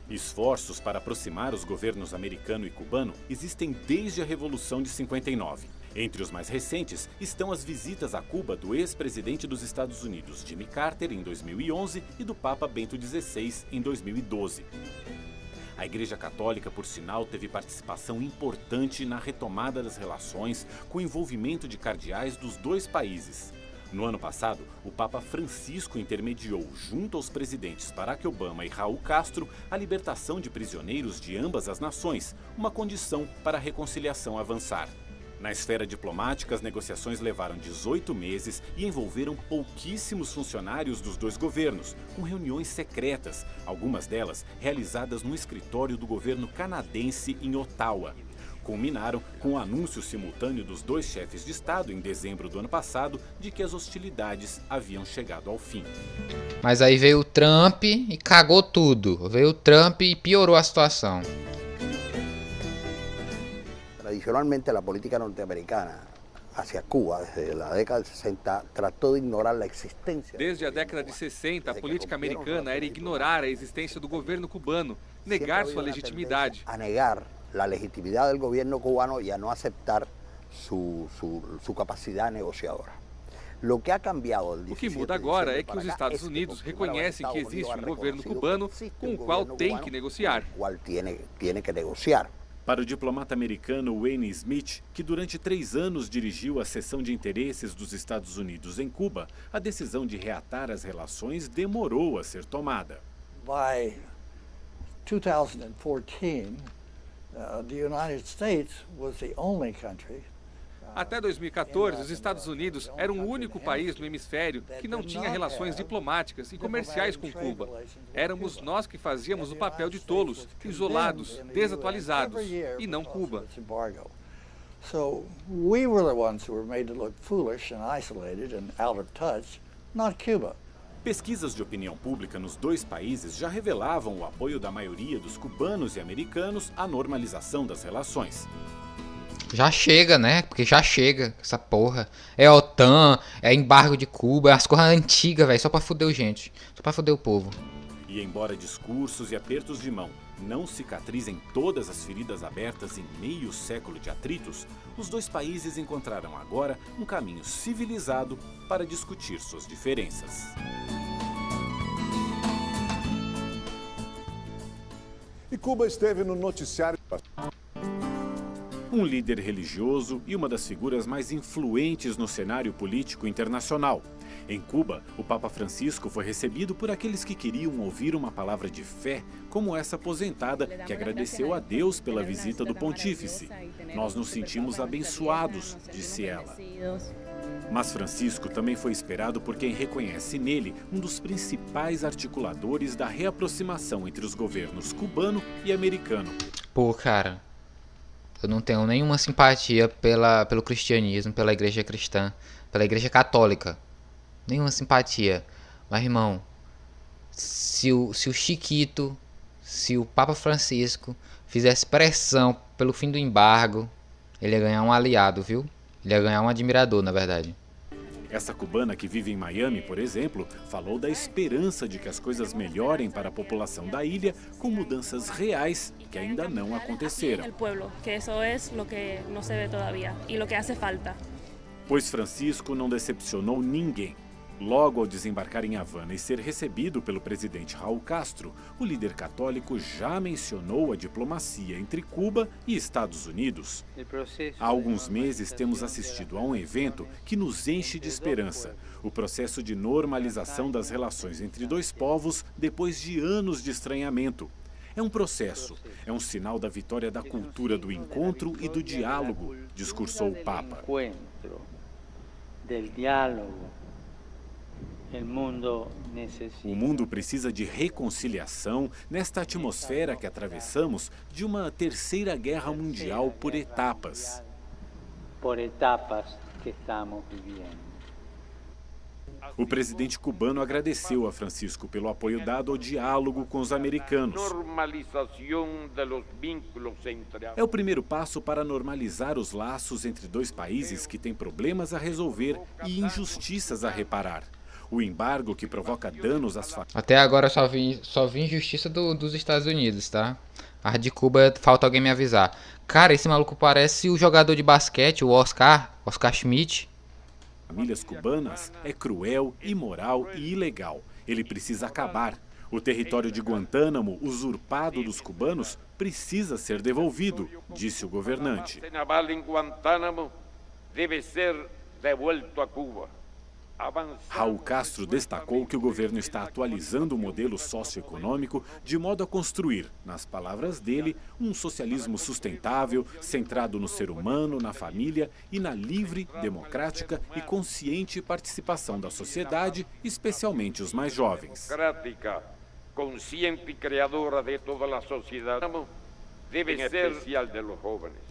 Esforços para aproximar os governos americano e cubano existem desde a Revolução de 59. Entre os mais recentes estão as visitas a Cuba do ex-presidente dos Estados Unidos, Jimmy Carter, em 2011, e do Papa Bento XVI, em 2012. A Igreja Católica, por sinal, teve participação importante na retomada das relações com o envolvimento de cardeais dos dois países. No ano passado, o Papa Francisco intermediou, junto aos presidentes Barack Obama e Raul Castro, a libertação de prisioneiros de ambas as nações, uma condição para a reconciliação avançar. Na esfera diplomática, as negociações levaram 18 meses e envolveram pouquíssimos funcionários dos dois governos, com reuniões secretas, algumas delas realizadas no escritório do governo canadense em Ottawa. Culminaram com o anúncio simultâneo dos dois chefes de Estado, em dezembro do ano passado, de que as hostilidades haviam chegado ao fim. Mas aí veio o Trump e cagou tudo. Veio o Trump e piorou a situação. Tradicionalmente, a política norte-americana hacia Cuba, desde a década de 60, tratou de ignorar a existência. Desde a década de 60, a política americana era ignorar a existência do governo cubano, negar sua legitimidade. A negar la legitimidad del gobierno cubano y a no aceptar su capacidad negociadora. O que muda agora é que os Estados Unidos reconhecem que existe um governo cubano com o qual tem que negociar. Para o diplomata americano Wayne Smith, que durante 3 anos dirigiu a seção de interesses dos Estados Unidos em Cuba, a decisão de reatar as relações demorou a ser tomada. By 2014, the United States was the only country. Até 2014, os Estados Unidos eram o único país no hemisfério que não tinha relações diplomáticas e comerciais com Cuba. Éramos nós que fazíamos o papel de tolos, isolados, desatualizados, e não Cuba. So we were the ones who were made to look foolish and isolated and out of touch, not Cuba. Pesquisas de opinião pública nos 2 países já revelavam o apoio da maioria dos cubanos e americanos à normalização das relações. Já chega, né? Porque já chega essa porra. É OTAN, é embargo de Cuba, é as coisas antigas, velho, só pra foder gente, só pra foder o povo. E embora discursos e apertos de mão não cicatrizem todas as feridas abertas em meio século de atritos, os 2 países encontraram agora um caminho civilizado para discutir suas diferenças. E Cuba esteve no noticiário. Um líder religioso e uma das figuras mais influentes no cenário político internacional. Em Cuba, o Papa Francisco foi recebido por aqueles que queriam ouvir uma palavra de fé, como essa aposentada que agradeceu a Deus pela visita do pontífice. Nós nos sentimos abençoados, disse ela. Mas Francisco também foi esperado por quem reconhece nele um dos principais articuladores da reaproximação entre os governos cubano e americano. Pô, cara, eu não tenho nenhuma simpatia pelo cristianismo, pela igreja cristã, pela igreja católica. Nenhuma simpatia. Mas, irmão, se o Chiquito, se o Papa Francisco fizesse pressão pelo fim do embargo, ele ia ganhar um aliado, viu? Ele ia ganhar um admirador, na verdade. Essa cubana que vive em Miami, por exemplo, falou da esperança de que as coisas melhorem para a população da ilha com mudanças reais que ainda não aconteceram. Pois Francisco não decepcionou ninguém. Logo ao desembarcar em Havana e ser recebido pelo presidente Raul Castro, o líder católico já mencionou a diplomacia entre Cuba e Estados Unidos. Há alguns meses temos assistido a um evento que nos enche de esperança, o processo de normalização das relações entre 2 povos depois de anos de estranhamento. É um processo, é um sinal da vitória da cultura do encontro e do diálogo, discursou o Papa. O mundo precisa de reconciliação nesta atmosfera que atravessamos de uma terceira guerra mundial por etapas. O presidente cubano agradeceu a Francisco pelo apoio dado ao diálogo com os americanos. É o primeiro passo para normalizar os laços entre 2 países que têm problemas a resolver e injustiças a reparar. O embargo que provoca danos às famílias. Até agora só vi injustiça dos Estados Unidos, tá? A de Cuba, falta alguém me avisar. Cara, esse maluco parece o jogador de basquete, o Oscar Schmidt. Famílias cubanas é cruel, imoral e ilegal. Ele precisa acabar. O território de Guantánamo, usurpado dos cubanos, precisa ser devolvido, disse o governante. Deve ser devolvido a Cuba. Raul Castro destacou que o governo está atualizando o modelo socioeconômico de modo a construir, nas palavras dele, um socialismo sustentável, centrado no ser humano, na família e na livre, democrática e consciente participação da sociedade, especialmente os mais jovens. Democrática, consciente e criadora de toda a sociedade, deve ser especial de los jóvenes.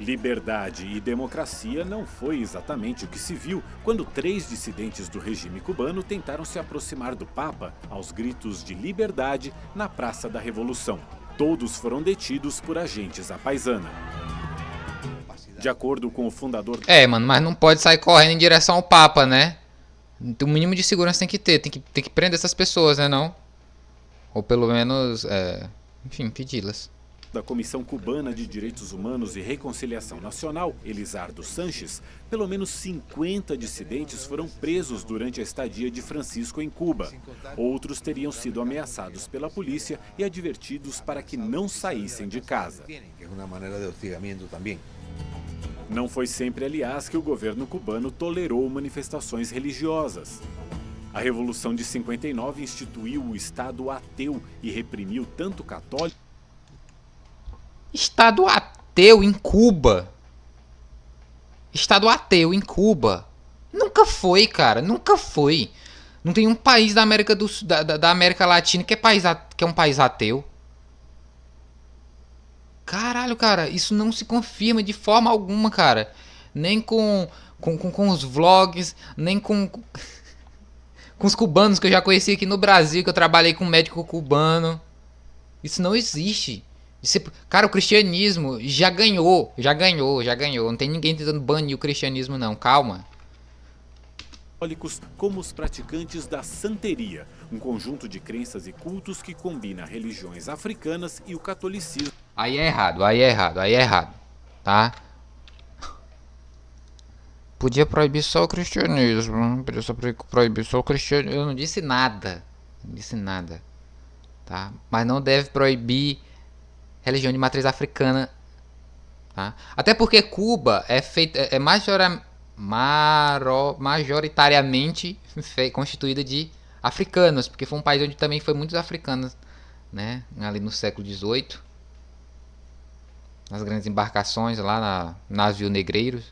Liberdade e democracia não foi exatamente o que se viu quando 3 dissidentes do regime cubano tentaram se aproximar do Papa aos gritos de liberdade na Praça da Revolução. Todos foram detidos por agentes à paisana. De acordo com o fundador... Mano, mas não pode sair correndo em direção ao Papa, né? O mínimo de segurança tem que ter, tem que prender essas pessoas, né, não? Ou pelo menos, enfim, pedi-las. da Comissão Cubana de Direitos Humanos e Reconciliação Nacional, Elizardo Sanches, pelo menos 50 dissidentes foram presos durante a estadia de Francisco em Cuba. Outros teriam sido ameaçados pela polícia e advertidos para que não saíssem de casa. Não foi sempre, aliás, que o governo cubano tolerou manifestações religiosas. A Revolução de 59 instituiu o Estado ateu e reprimiu tanto católicos... Estado ateu em Cuba? Estado ateu em Cuba? Nunca foi, cara, nunca foi. Não tem um país da América, da América Latina que é um país ateu. Caralho, cara, isso não se confirma de forma alguma, cara. Nem com os vlogs, nem com os cubanos que eu já conheci aqui no Brasil, que eu trabalhei com um médico cubano. Isso não existe. Cara, o cristianismo já ganhou. Não tem ninguém tentando banir o cristianismo, não. Calma. Como os praticantes da santeria, um conjunto de crenças e cultos que combina religiões africanas e o catolicismo. Aí é errado, tá? Podia proibir só o cristianismo, podia só proibir só o cristianismo. Eu não disse nada, tá? Mas não deve proibir religião de matriz africana, tá? Até porque Cuba é majoritariamente constituída de africanos, porque foi um país onde também foi muitos africanos, né? Ali no século XVIII, nas grandes embarcações lá, navios negreiros.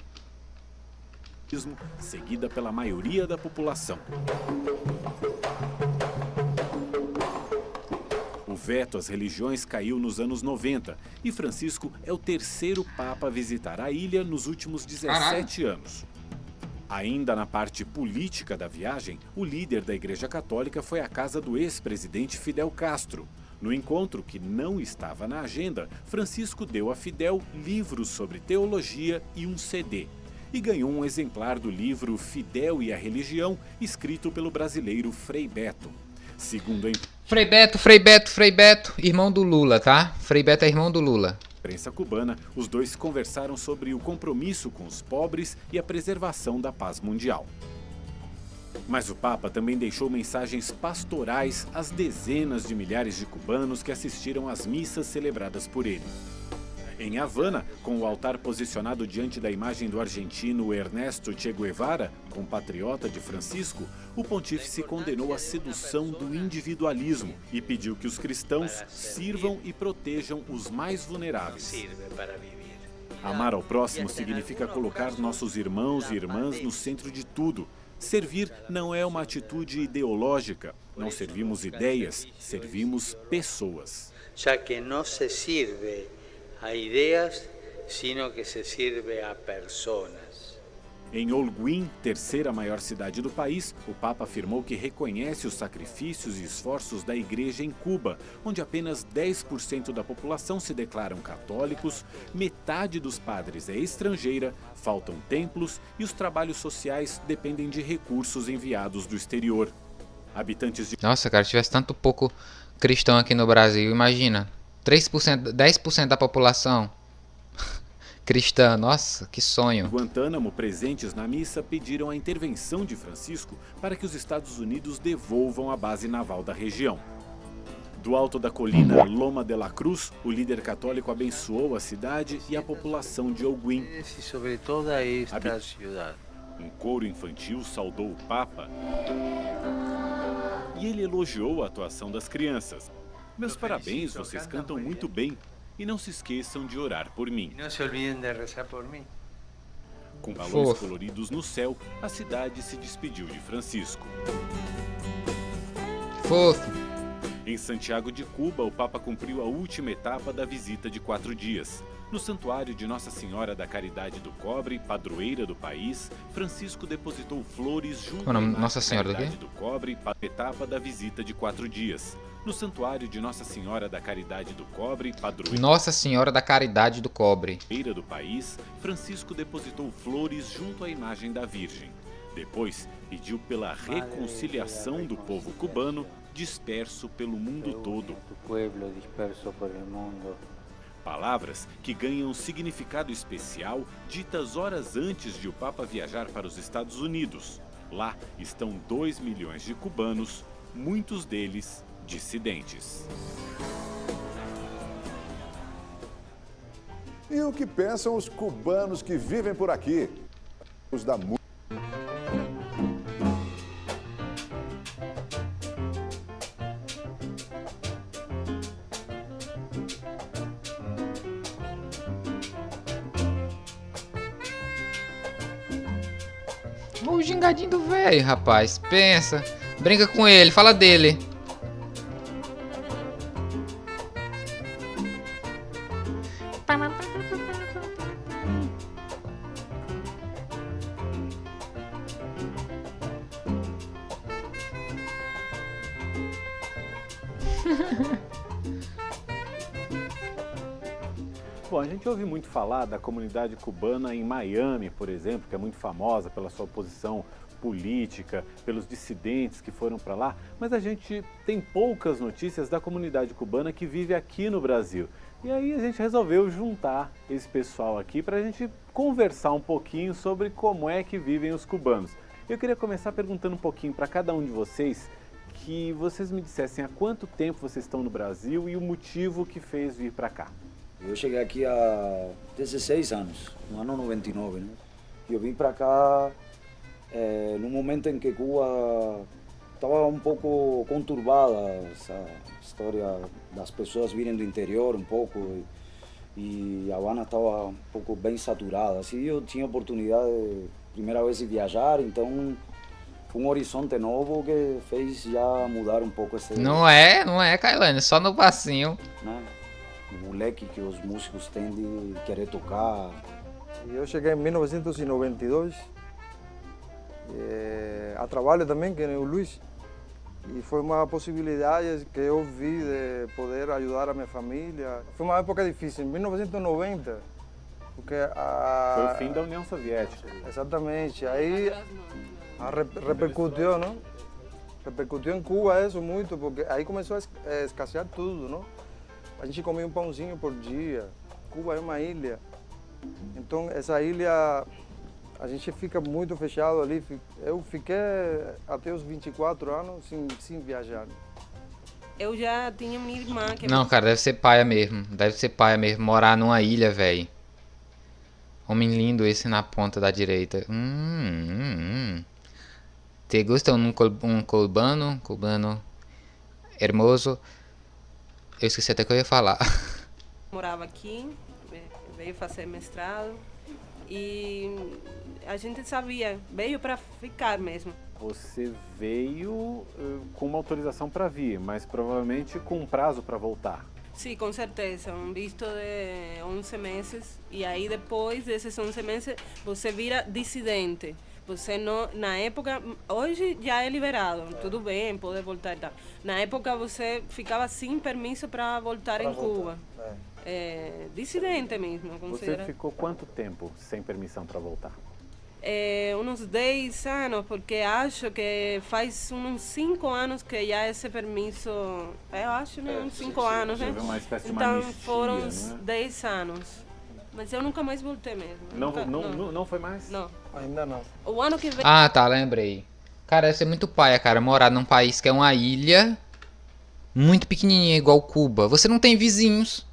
Seguida pela maioria da população. O veto às religiões caiu nos anos 90 e Francisco é o terceiro papa a visitar a ilha nos últimos 17 anos. Ainda na parte política da viagem, o líder da Igreja Católica foi à casa do ex-presidente Fidel Castro. No encontro, que não estava na agenda, Francisco deu a Fidel livros sobre teologia e um CD. E ganhou um exemplar do livro Fidel e a Religião, escrito pelo brasileiro Frei Beto. Segundo a Frei Beto, irmão do Lula, tá? Frei Beto é irmão do Lula. Imprensa cubana, os dois conversaram sobre o compromisso com os pobres e a preservação da paz mundial. Mas o Papa também deixou mensagens pastorais às dezenas de milhares de cubanos que assistiram às missas celebradas por ele. Em Havana, com o altar posicionado diante da imagem do argentino Ernesto Che Guevara, compatriota de Francisco, o pontífice condenou a sedução do individualismo e pediu que os cristãos sirvam e protejam os mais vulneráveis. Amar ao próximo significa colocar nossos irmãos e irmãs no centro de tudo. Servir não é uma atitude ideológica. Não servimos ideias, servimos pessoas. Já que não se sirve a ideias, sino que se sirve a personas. Em Holguín, terceira maior cidade do país, o Papa afirmou que reconhece os sacrifícios e esforços da Igreja em Cuba, onde apenas 10% da população se declaram católicos, metade dos padres é estrangeira, faltam templos e os trabalhos sociais dependem de recursos enviados do exterior. Habitantes de... Nossa, cara, se tivesse tanto pouco cristão aqui no Brasil, imagina. 3%, 10% da população cristã, nossa, que sonho. Guantánamo, presentes na missa, pediram a intervenção de Francisco para que os Estados Unidos devolvam a base naval da região. Do alto da colina Loma de la Cruz, o líder católico abençoou a cidade e a população de Holguín. Um coro infantil saudou o Papa e ele elogiou a atuação das crianças. Meus parabéns, vocês cantam muito bem. E não se esqueçam de orar por mim. Não se olvidem de rezar por mim. Com balões coloridos no céu, a cidade se despediu de Francisco. Fofo. Em Santiago de Cuba, o Papa cumpriu a última etapa da visita de 4 dias. No santuário de Nossa Senhora da Caridade do Cobre, padroeira do país, Francisco depositou flores junto à Nossa Senhora Caridade do Cobre, etapa da visita de 4 dias. No santuário de Nossa Senhora da Caridade do Cobre, padroeira Nossa Senhora da Caridade do Cobre do país, Francisco depositou flores junto à imagem da Virgem. Depois, pediu pela reconciliação do povo cubano disperso pelo mundo todo. Palavras que ganham significado especial ditas horas antes de o Papa viajar para os Estados Unidos. Lá estão 2 milhões de cubanos, muitos deles dissidentes. E o que pensam os cubanos que vivem por aqui? Os da música. O gingadinho do velho, rapaz. Pensa. Brinca com ele, fala dele. Bom, a gente ouve muito falar da comunidade cubana em Miami, por exemplo, que é muito famosa pela sua posição política, pelos dissidentes que foram para lá, mas a gente tem poucas notícias da comunidade cubana que vive aqui no Brasil. E aí a gente resolveu juntar esse pessoal aqui para a gente conversar um pouquinho sobre como é que vivem os cubanos. Eu queria começar perguntando um pouquinho para cada um de vocês, que vocês me dissessem há quanto tempo vocês estão no Brasil e o motivo que fez vir para cá. Eu cheguei aqui há 16 anos, no ano 99, né? Eu vim para cá num momento em que Cuba estava um pouco conturbada, essa história das pessoas virem do interior um pouco, e a Havana estava um pouco bem saturada. Assim, eu tinha oportunidade, primeira vez de viajar, então foi um horizonte novo que fez já mudar um pouco esse... Não é, Kailane, só no passinho. Né? O leque que os músicos têm de querer tocar. Eu cheguei em 1992, a trabalho também, que nem o Luiz, e foi uma possibilidade que eu vi de poder ajudar a minha família. Foi uma época difícil, em 1990, porque foi o fim da União Soviética. Exatamente, aí repercutiu, não? Repercutiu em Cuba isso muito, porque aí começou a escassear tudo, não? A gente comia um pãozinho por dia. Cuba é uma ilha. Então, essa ilha, a gente fica muito fechado ali. Eu fiquei até os 24 anos sem viajar. Eu já tinha minha irmã que... Não, cara, deve ser paia mesmo. Deve ser paia mesmo. Morar numa ilha, velho. Homem lindo esse na ponta da direita. Te gusta um cubano? Cubano hermoso. Eu esqueci até que eu ia falar. Morava aqui, veio fazer mestrado e a gente sabia, veio para ficar mesmo. Você veio com uma autorização para vir, mas provavelmente com um prazo para voltar. Sim, com certeza, um visto de 11 meses e aí depois desses 11 meses você vira dissidente. Você não, na época, hoje já é liberado, tudo bem, pode voltar e tal. Na época você ficava sem permisso para voltar em Cuba. Dissidente mesmo. Você ficou quanto tempo sem permissão para voltar? Uns 10 anos, porque acho que faz uns 5 anos que já esse permisso, eu acho, né? Uns 5 anos, né? Uma espécie de então anistia, foram uns né? 10 anos. Mas eu nunca mais voltei mesmo. Não foi mais? Não. Ainda não. O ano que vem... Ah, tá, lembrei. Cara, deve ser muito paia, cara, morar num país que é uma ilha muito pequenininha, igual Cuba. Você não tem vizinhos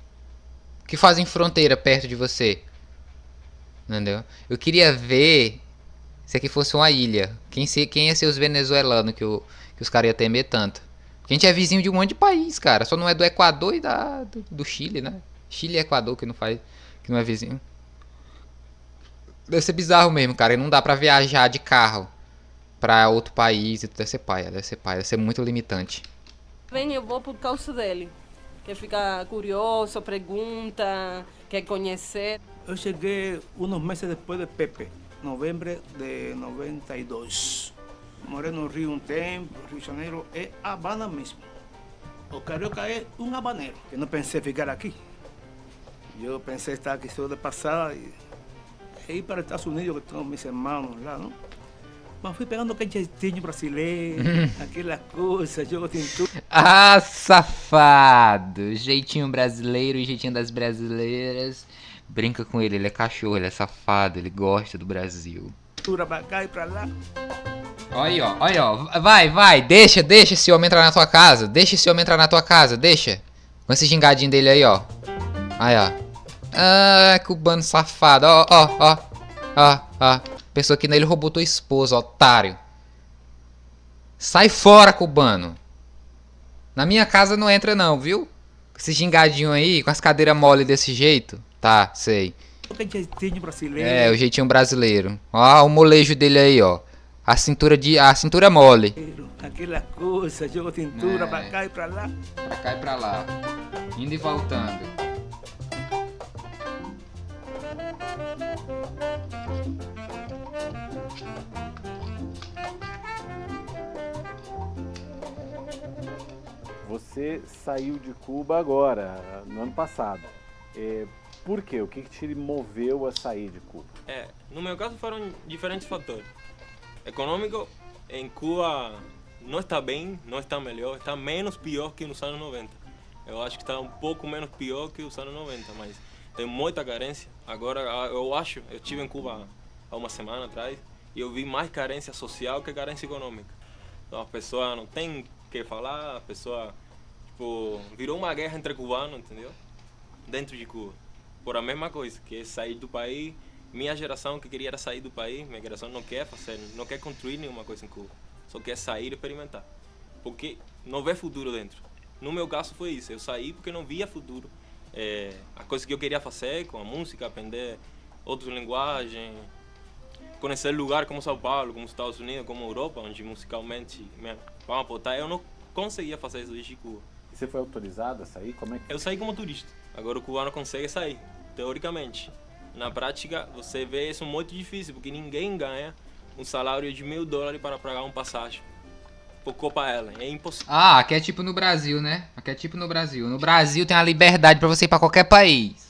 que fazem fronteira perto de você. Entendeu? Eu queria ver se aqui fosse uma ilha. Quem ia ser os venezuelanos que os caras iam temer tanto. Porque a gente é vizinho de um monte de país, cara. Só não é do Equador e do Chile, né? Chile e Equador que não é vizinho. Deve ser bizarro mesmo, cara. E não dá pra viajar de carro pra outro país. Deve ser paia, deve ser muito limitante. Eu vou por causa dele. Que fica curioso, pergunta, quer conhecer. Eu cheguei uns meses depois de Pepe, novembro de 92. Morei no Rio um tempo, Rio de Janeiro é Havana mesmo. O carioca é um habaneiro. Eu não pensei ficar aqui. Eu pensei estar aqui só de passada e ir para os Estados Unidos, que tenho meus irmãos lá, não? Mas fui pegando aquele jeitinho brasileiro, aquela coisa, jogo cintura. Ah, safado! Jeitinho brasileiro, jeitinho das brasileiras. Brinca com ele é cachorro, ele é safado, ele gosta do Brasil. Pra cá e pra lá. Olha aí, ó. Vai, deixa esse homem entrar na tua casa. Deixa. Com esse gingadinho dele aí, ó. Aí, ó. Ah, cubano safado. Ó. Pensou que nele roubou tua esposa, otário. Sai fora, cubano. Na minha casa não entra não, viu? Com esse gingadinho aí, com as cadeiras mole desse jeito. Tá, sei. Jeitinho brasileiro. É, o jeitinho brasileiro. Ó, o molejo dele aí, ó. A cintura mole. Aquela coisa, jogo cintura pra cá e pra lá. Pra cá e pra lá. Indo e voltando. Você saiu de Cuba agora, no ano passado. Por quê? O que te moveu a sair de Cuba? No meu caso foram diferentes fatores. Econômico, em Cuba não está bem, não está melhor, está menos pior que nos anos 90. Eu acho que está um pouco menos pior que os anos 90, mas tem muita carência. Agora, eu estive em Cuba há uma semana atrás e eu vi mais carência social que carência econômica. Então a pessoa não tem o que falar, a pessoa virou uma guerra entre cubanos, entendeu? Dentro de Cuba. Por a mesma coisa, que é sair do país. Minha geração que queria era sair do país, minha geração não quer construir nenhuma coisa em Cuba. Só quer sair e experimentar. Porque não vê futuro dentro. No meu caso foi isso, eu saí porque não via futuro. A coisa que eu queria fazer com a música, aprender outras linguagens, conhecer lugares como São Paulo, como Estados Unidos, como Europa, onde musicalmente vamos apontar, eu não conseguia fazer isso desde Cuba. E você foi autorizado a sair? Como é que... Eu saí como turista. Agora o cubano consegue sair, teoricamente. Na prática, você vê isso muito difícil, porque ninguém ganha um salário de $1.000 para pagar um passagem por Copa Ellen. É impossível. Ah, aqui é tipo no Brasil, né? No Brasil tem a liberdade pra você ir pra qualquer país.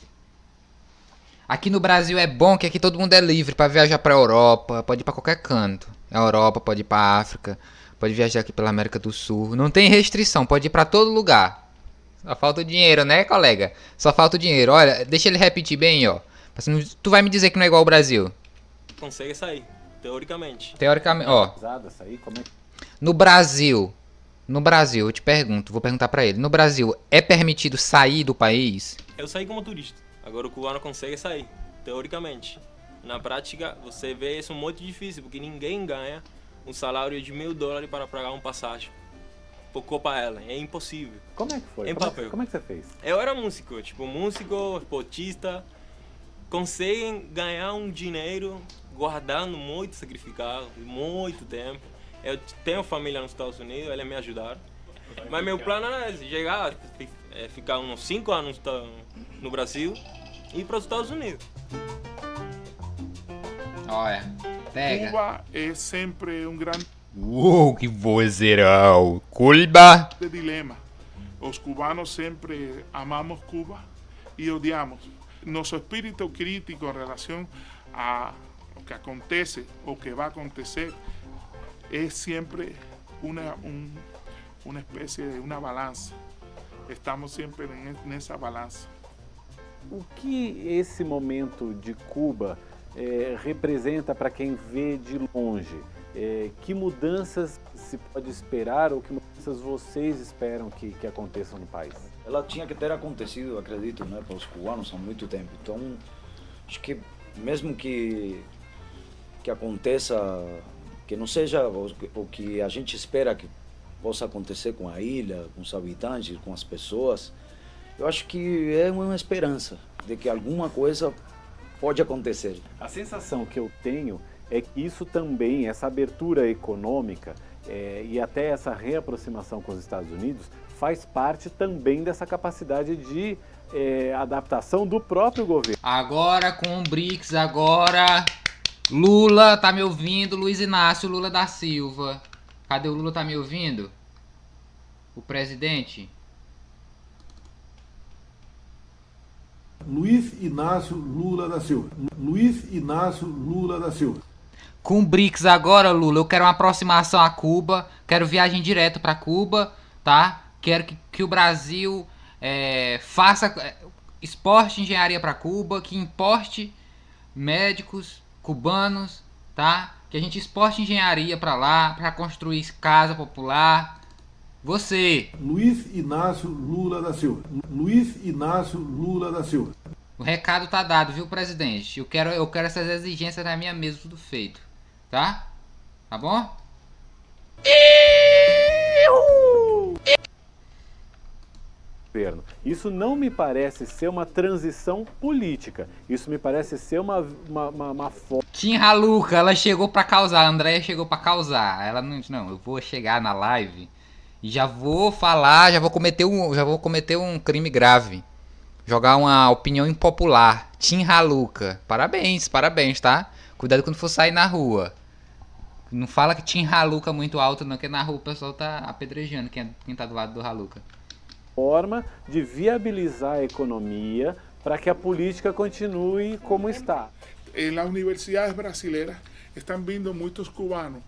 Aqui no Brasil é bom que aqui todo mundo é livre pra viajar pra Europa, pode ir pra qualquer canto. Na Europa, pode ir pra África, pode viajar aqui pela América do Sul. Não tem restrição, pode ir pra todo lugar. Só falta o dinheiro, né, colega? Só falta o dinheiro. Olha, deixa ele repetir bem, ó. Tu vai me dizer que não é igual ao Brasil? Consegue sair, teoricamente. Teoricamente, ó. No Brasil, eu te pergunto, vou perguntar pra ele. No Brasil, é permitido sair do país? Eu saí como turista. Agora o cubano consegue sair, teoricamente. Na prática, você vê isso muito difícil, porque ninguém ganha um salário de $1.000 para pagar um passagem por Copa Ellen. É impossível. Como é que foi? Em papel. Como é que você fez? Eu era músico, músico, esportista. Conseguem ganhar um dinheiro guardando muito sacrificado, muito tempo. Eu tenho família nos Estados Unidos, eles me ajudaram. Mas meu plano era esse, chegar, ficar uns 5 anos no Brasil e ir para os Estados Unidos. Olha, pega. Cuba é sempre um grande que vozeirão. Cuba. dilema. Os cubanos sempre amamos Cuba e odiamos. Nosso espírito crítico em relação a lo que acontece ou que vai acontecer é sempre uma espécie de uma balança. Estamos sempre nessa balança. O que esse momento de Cuba representa para quem vê de longe? Que mudanças se pode esperar ou que mudanças vocês esperam que aconteçam no país? Ela tinha que ter acontecido, acredito, né, para os cubanos há muito tempo. Então, acho que mesmo que aconteça, que não seja o que a gente espera que possa acontecer com a ilha, com os habitantes, com as pessoas, eu acho que é uma esperança de que alguma coisa pode acontecer. A sensação que eu tenho é que isso também, essa abertura econômica e até essa reaproximação com os Estados Unidos, faz parte também dessa capacidade de adaptação do próprio governo. Agora com o BRICS, agora Lula, tá me ouvindo? Luiz Inácio Lula da Silva. Cadê o Lula, tá me ouvindo? O presidente? Luiz Inácio Lula da Silva. Luiz Inácio Lula da Silva. Com o BRICS agora, Lula, eu quero uma aproximação a Cuba, quero viagem direto para Cuba, tá? Quero que o Brasil exporte engenharia para Cuba, que importe médicos cubanos, tá? Que a gente exporte engenharia para lá, para construir casa popular. Você. Luiz Inácio Lula da Silva. Luiz Inácio Lula da Silva. O recado tá dado, viu, presidente? Eu quero essas exigências na minha mesa, tudo feito. Tá? Tá bom? Isso não me parece ser uma transição política. Isso me parece ser uma forma. Tim Haluca, ela chegou pra causar. A Andréia chegou pra causar. Ela não, eu vou chegar na live e já vou falar, já vou cometer um crime grave. Jogar uma opinião impopular. Tim Haluca. Parabéns, tá? Cuidado quando for sair na rua. Não fala que Tim Haluca muito alto não, que na rua o pessoal tá apedrejando quem tá do lado do Haluca. Forma de viabilizar a economia para que a política continue como está. En las universidades brasileñas están vindo muchos cubanos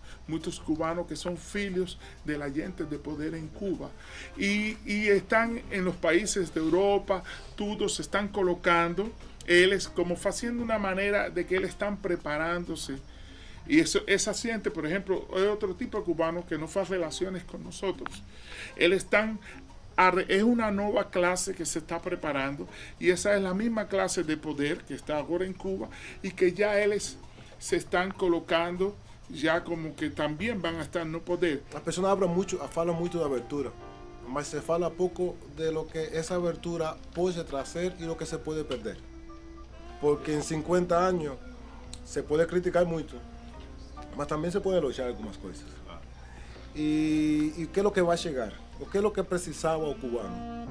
que son filhos de la gente de poder en Cuba y están en los países de Europa, todos se están colocando, ellos como haciendo una manera de que ellos están preparándose. Y esa gente, por ejemplo, es otro tipo de cubano que no hace relaciones con nosotros. Es una nueva clase que se está preparando y esa es la misma clase de poder que está ahora en Cuba y que ya ellos se están colocando já como que também vão estar no poder. As pessoas falam muito da abertura, mas se fala pouco de lo que essa abertura pode trazer e lo que se pode perder. Porque em 50 anos se pode criticar muito, mas também se pode elogiar algumas coisas. E o que é o que vai chegar? O que é o que precisava o cubano?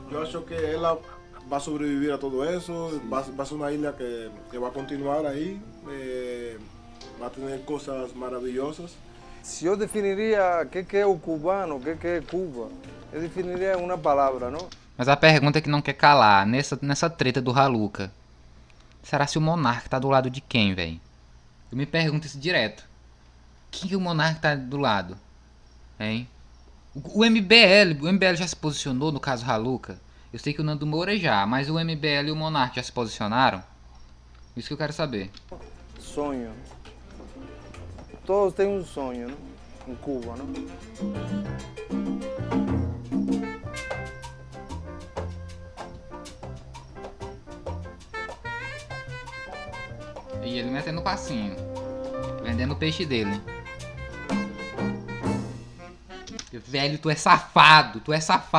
Eu acho que ela vai sobreviver a todo isso, vai ser uma ilha que vai continuar aí, vai ter coisas maravilhosas. Se eu definiria o que é o cubano, o que é Cuba, eu definiria uma palavra, não? Mas a pergunta que não quer calar, nessa treta do Haluca, será se o monarca tá do lado de quem, velho? Eu me pergunto isso direto. Quem que o monarca tá do lado? Hein? O MBL já se posicionou no caso Haluca? Eu sei que o Nando Moura já, mas o MBL e o Monarca já se posicionaram? Isso que eu quero saber. Sonho. Todos têm um sonho, né? Em Cuba, né? E ele metendo passinho. Vendendo o peixe dele. Velho, tu é safado,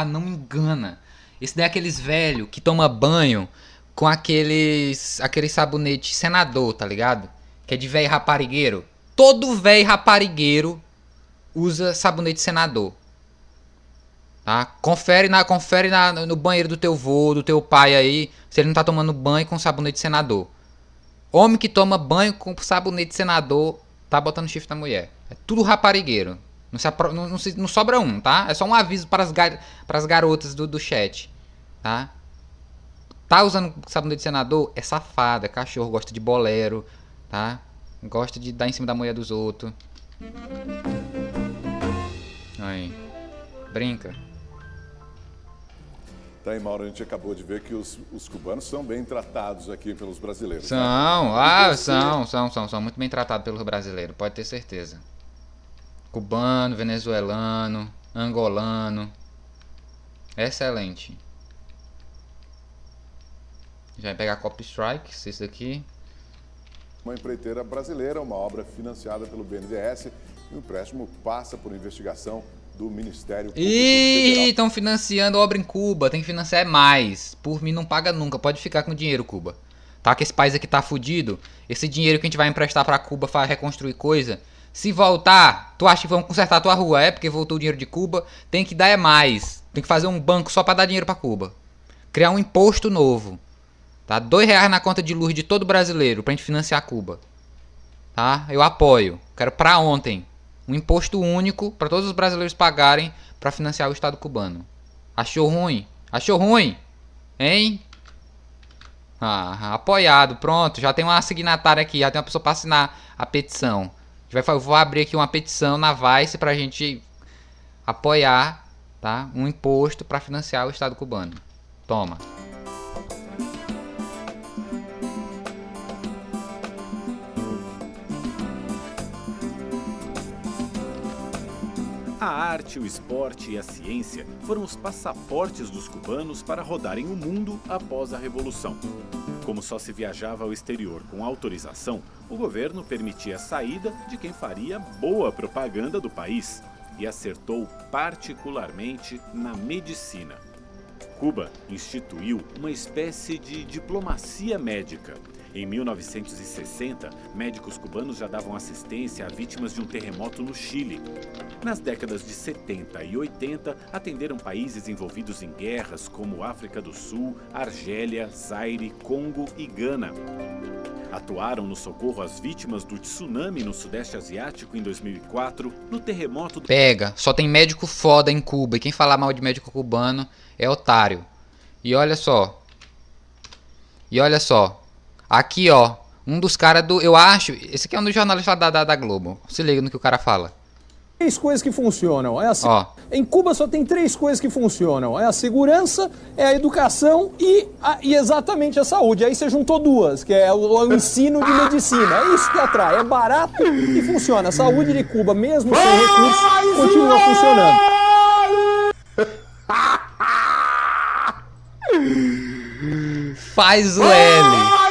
não me engana. Esse daí é aqueles velho que toma banho com aquele sabonete senador, tá ligado? Que é de velho raparigueiro. Todo velho raparigueiro usa sabonete senador. Tá? Confere no banheiro do teu vô, do teu pai aí, se ele não tá tomando banho com sabonete senador. Homem que toma banho com sabonete senador tá botando chifre na mulher. É tudo raparigueiro. Não sobra um, tá? É só um aviso para as garotas do chat, tá? Tá usando sabonete senador? É safado, é cachorro, gosta de bolero, tá? Gosta de dar em cima da mulher dos outros. Aí. Brinca. Tá aí, Mauro, a gente acabou de ver que os cubanos são bem tratados aqui pelos brasileiros. São, são muito bem tratados pelos brasileiros, pode ter certeza. Cubano, venezuelano, angolano. Excelente. Já vai pegar Copy Strike, esse daqui. Uma empreiteira brasileira, uma obra financiada pelo BNDES. E o empréstimo passa por investigação do Ministério Público Federal. Estão financiando obra em Cuba, tem que financiar mais. Por mim não paga nunca, pode ficar com o dinheiro, Cuba. Tá, que esse país aqui tá fudido. Esse dinheiro que a gente vai emprestar pra Cuba para reconstruir coisa, se voltar, tu acha que vão consertar a tua rua? É porque voltou o dinheiro de Cuba, tem que dar mais. Tem que fazer um banco só pra dar dinheiro pra Cuba. Criar um imposto novo. Tá? R$2 na conta de luz de todo brasileiro pra gente financiar Cuba. Tá? Eu apoio. Quero pra ontem. Um imposto único pra todos os brasileiros pagarem pra financiar o Estado cubano. Achou ruim? Achou ruim? Hein? Apoiado, pronto. Já tem uma signatária aqui, já tem uma pessoa pra assinar a petição. Eu vou abrir aqui uma petição na Vice pra gente apoiar, tá? Um imposto pra financiar o Estado cubano. Toma. A arte, o esporte e a ciência foram os passaportes dos cubanos para rodarem o mundo após a Revolução. Como só se viajava ao exterior com autorização, o governo permitia a saída de quem faria boa propaganda do país e acertou particularmente na medicina. Cuba instituiu uma espécie de diplomacia médica. Em 1960, médicos cubanos já davam assistência a vítimas de um terremoto no Chile. Nas décadas de 70 e 80, atenderam países envolvidos em guerras como África do Sul, Argélia, Zaire, Congo e Gana. Atuaram no socorro às vítimas do tsunami no Sudeste Asiático em 2004, no terremoto... Pega, só tem médico foda em Cuba, e quem falar mal de médico cubano é otário. E olha só. Aqui, ó, um dos caras do... Eu acho... Esse aqui é um dos jornalistas da Globo. Se liga no que o cara fala. 3 coisas que funcionam. Em Cuba só tem 3 coisas que funcionam. É a segurança, é a educação e exatamente a saúde. Aí você juntou 2, que é o ensino de medicina. É isso que atrai. É barato e funciona. A saúde de Cuba, mesmo sem recursos, continua funcionando. Faz o L.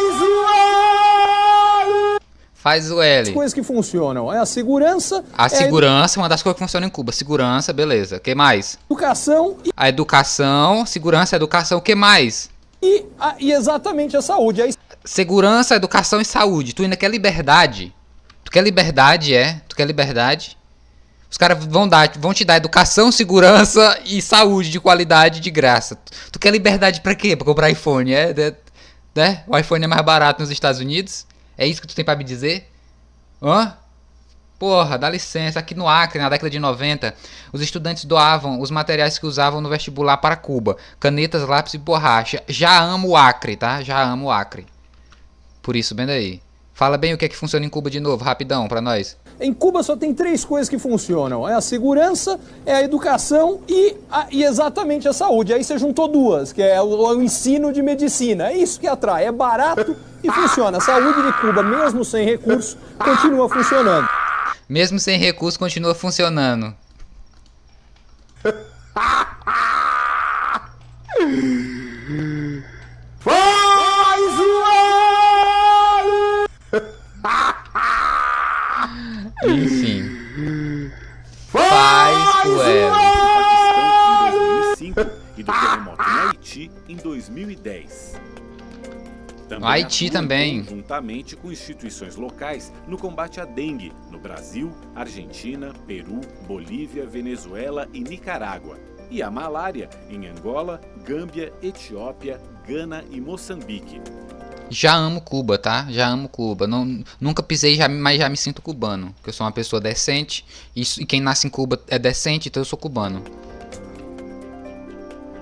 Faz o L. As coisas que funcionam. É a segurança... A segurança é uma das coisas que funcionam em Cuba. Segurança, beleza. O que mais? Educação. A educação, segurança, educação. O que mais? E exatamente a saúde. Aí... Segurança, educação e saúde. Tu ainda quer liberdade? Tu quer liberdade, Tu quer liberdade? Os caras vão te dar educação, segurança e saúde de qualidade de graça. Tu quer liberdade pra quê? Pra comprar iPhone, né? O iPhone é mais barato nos Estados Unidos? É isso que tu tem pra me dizer? Hã? Porra, dá licença. Aqui no Acre, na década de 90, os estudantes doavam os materiais que usavam no vestibular para Cuba. Canetas, lápis e borracha. Já amo o Acre, tá? Já amo o Acre. Por isso, bem daí. Fala bem o que é que funciona em Cuba de novo, rapidão, pra nós. Em Cuba só tem 3 coisas que funcionam. É a segurança, é a educação e exatamente a saúde. Aí você juntou 2, que é o ensino de medicina. É isso que atrai. É barato e funciona. A saúde de Cuba, mesmo sem recursos, continua funcionando. Mesmo sem recursos, continua funcionando. Faz o Enfim. Faz o L. Em 2005 e do terremoto no Haiti em 2010. Também Haiti também. Juntamente com instituições locais no combate à dengue no Brasil, Argentina, Peru, Bolívia, Venezuela e Nicarágua. E a malária em Angola, Gâmbia, Etiópia, Gana e Moçambique. Já amo Cuba, tá? Já amo Cuba. Nunca pisei, mas já me sinto cubano. Porque eu sou uma pessoa decente. E quem nasce em Cuba é decente, então eu sou cubano.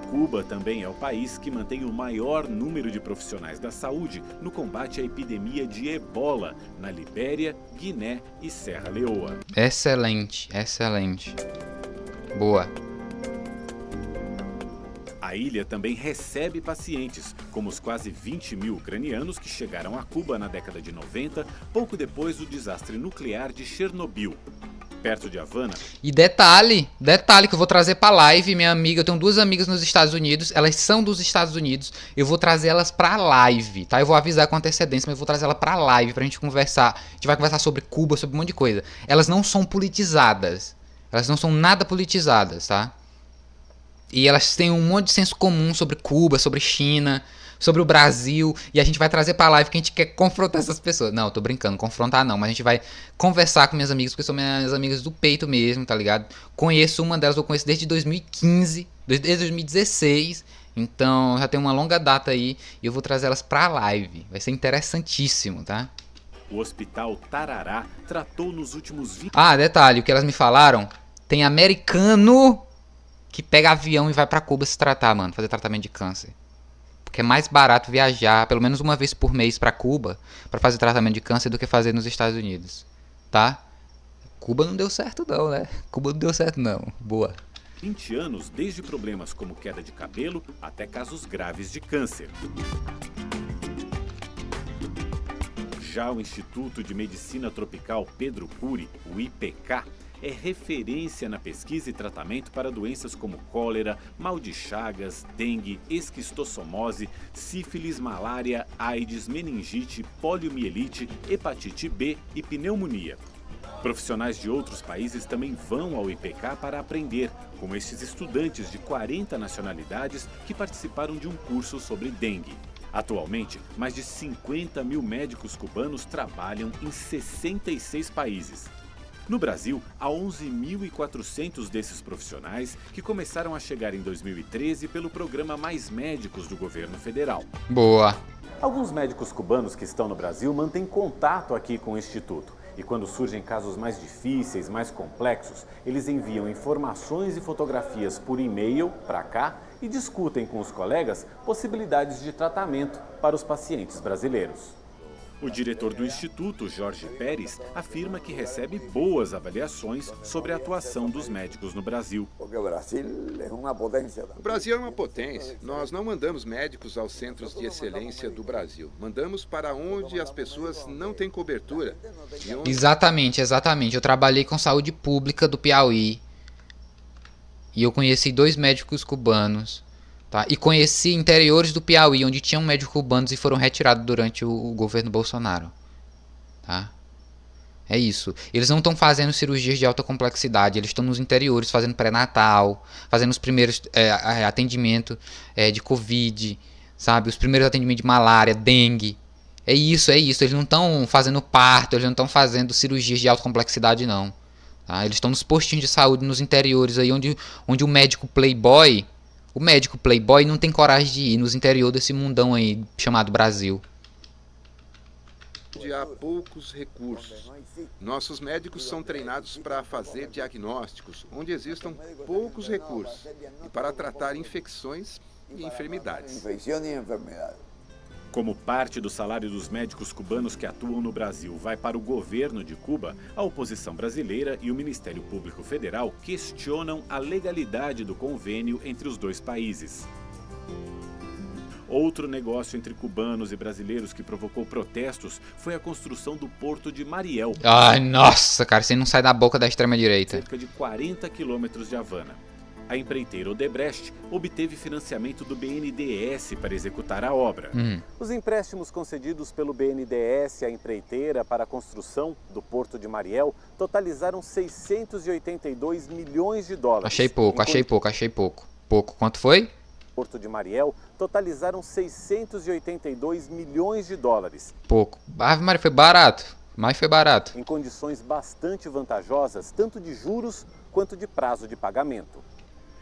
Cuba também é o país que mantém o maior número de profissionais da saúde no combate à epidemia de Ebola na Libéria, Guiné e Serra Leoa. Excelente, excelente. Boa. A ilha também recebe pacientes, como os quase 20 mil ucranianos que chegaram a Cuba na década de 90, pouco depois do desastre nuclear de Chernobyl. Perto de Havana. E detalhe que eu vou trazer pra live, minha amiga, eu tenho 2 amigas nos Estados Unidos, elas são dos Estados Unidos, eu vou trazer elas pra live, tá? Eu vou avisar com antecedência, mas eu vou trazer ela pra live pra gente conversar. A gente vai conversar sobre Cuba, sobre um monte de coisa. Elas não são politizadas, elas não são nada politizadas, tá? E elas têm um monte de senso comum sobre Cuba, sobre China, sobre o Brasil. E a gente vai trazer pra live que a gente quer confrontar essas pessoas. Não, eu tô brincando, confrontar não. Mas a gente vai conversar com minhas amigas, porque são minhas amigas do peito mesmo, tá ligado? Conheço uma delas, eu conheço desde 2015, desde 2016. Então já tem uma longa data aí. E eu vou trazer elas pra live. Vai ser interessantíssimo, tá? O Hospital Tarará tratou nos últimos 20... Ah, detalhe, o que elas me falaram. Tem americano que pega avião e vai pra Cuba se tratar, mano. Fazer tratamento de câncer. Porque é mais barato viajar pelo menos uma vez por mês para Cuba para fazer tratamento de câncer do que fazer nos Estados Unidos, tá? Cuba não deu certo não, né? Cuba não deu certo não. Boa. 20 anos desde problemas como queda de cabelo até casos graves de câncer. Já o Instituto de Medicina Tropical Pedro Cury, o IPK, é referência na pesquisa e tratamento para doenças como cólera, mal de Chagas, dengue, esquistossomose, sífilis, malária, AIDS, meningite, poliomielite, hepatite B e pneumonia. Profissionais de outros países também vão ao IPK para aprender, como estes estudantes de 40 nacionalidades que participaram de um curso sobre dengue. Atualmente, mais de 50 mil médicos cubanos trabalham em 66 países. No Brasil, há 11.400 desses profissionais que começaram a chegar em 2013 pelo programa Mais Médicos do governo federal. Boa. Alguns médicos cubanos que estão no Brasil mantêm contato aqui com o Instituto. E quando surgem casos mais difíceis, mais complexos, eles enviam informações e fotografias por e-mail para cá e discutem com os colegas possibilidades de tratamento para os pacientes brasileiros. O diretor do Instituto, Jorge Pérez, afirma que recebe boas avaliações sobre a atuação dos médicos no Brasil. O Brasil é uma potência. Nós não mandamos médicos aos centros de excelência do Brasil. Mandamos para onde as pessoas não têm cobertura. Exatamente. Eu trabalhei com saúde pública do Piauí. E eu conheci 2 médicos cubanos. Tá? E conheci interiores do Piauí, onde tinham médicos cubanos e foram retirados durante o governo Bolsonaro. Tá? É isso. Eles não estão fazendo cirurgias de alta complexidade, eles estão nos interiores fazendo pré-natal, fazendo os primeiros atendimentos de Covid, sabe? Os primeiros atendimentos de malária, dengue. É isso. Eles não estão fazendo parto, eles não estão fazendo cirurgias de alta complexidade, não. Tá? Eles estão nos postinhos de saúde, nos interiores, aí onde o médico playboy... O médico playboy não tem coragem de ir nos interiores desse mundão aí chamado Brasil. Há poucos recursos. Nossos médicos são treinados para fazer diagnósticos onde existam poucos recursos e para tratar infecções e enfermidades. Como parte do salário dos médicos cubanos que atuam no Brasil vai para o governo de Cuba, a oposição brasileira e o Ministério Público Federal questionam a legalidade do convênio entre os 2 países. Outro negócio entre cubanos e brasileiros que provocou protestos foi a construção do Porto de Mariel. Ai, nossa, cara, você não sai da boca da extrema-direita. Cerca de 40 quilômetros de Havana. A empreiteira Odebrecht obteve financiamento do BNDES para executar a obra. Os empréstimos concedidos pelo BNDES à empreiteira para a construção do Porto de Mariel totalizaram 682 milhões de dólares. Achei pouco. Pouco. Quanto foi? Porto de Mariel totalizaram 682 milhões de dólares. Pouco. Ave Maria, foi barato. Mas foi barato. Em condições bastante vantajosas, tanto de juros quanto de prazo de pagamento.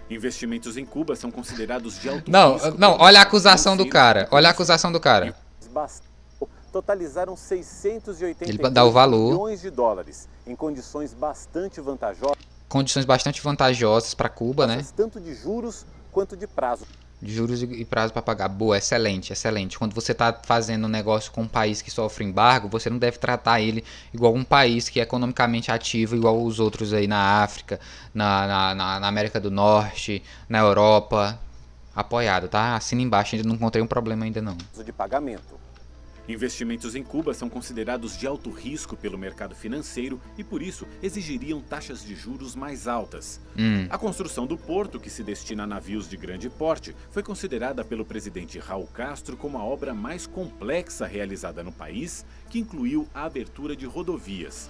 Investimentos em Cuba são considerados de alto risco. Não, olha a acusação do cara. Totalizaram 682 Ele dá o valor. milhões de dólares em condições bastante vantajosas. Condições bastante vantajosas para Cuba, né? Tanto de juros quanto de prazo. De juros e prazo para pagar. Boa, excelente. Quando você está fazendo um negócio com um país que sofre embargo, você não deve tratar ele igual um país que é economicamente ativo, igual os outros aí na África, na América do Norte, na Europa. Apoiado, tá? Assina embaixo, ainda não encontrei um problema ainda não. De pagamento. Investimentos em Cuba são considerados de alto risco pelo mercado financeiro e, por isso, exigiriam taxas de juros mais altas. A construção do porto, que se destina a navios de grande porte, foi considerada pelo presidente Raul Castro como a obra mais complexa realizada no país, que incluiu a abertura de rodovias.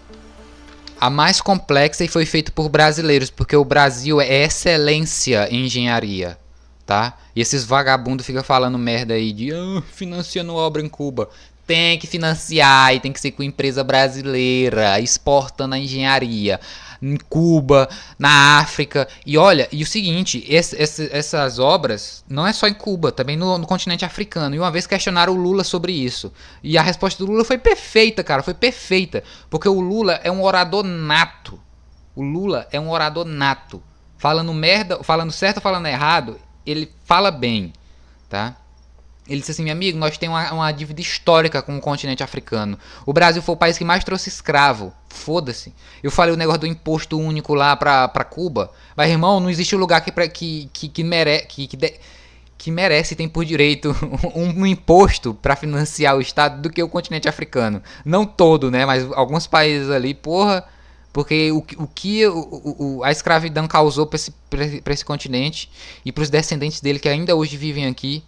A mais complexa e foi feita por brasileiros, porque o Brasil é excelência em engenharia. Tá? E esses vagabundos ficam falando merda aí de financiando obra em Cuba. Tem que financiar e tem que ser com empresa brasileira, exportando a engenharia em Cuba, na África. E olha, e o seguinte, essas obras não é só em Cuba, também no continente africano. E uma vez questionaram o Lula sobre isso. E a resposta do Lula foi perfeita, cara, foi perfeita. Porque o Lula é um orador nato. Falando merda, falando certo ou falando errado, ele fala bem, tá? Ele disse assim, meu amigo, nós temos uma dívida histórica com o continente africano. O Brasil foi o país que mais trouxe escravo. Foda-se. Eu falei o negócio do imposto único lá pra Cuba. Mas, irmão, não existe um lugar que merece e tem por direito um imposto pra financiar o Estado do que o continente africano. Não todo, né? Mas alguns países ali, porra... Porque o que a escravidão causou pra esse continente e pros descendentes dele que ainda hoje vivem aqui...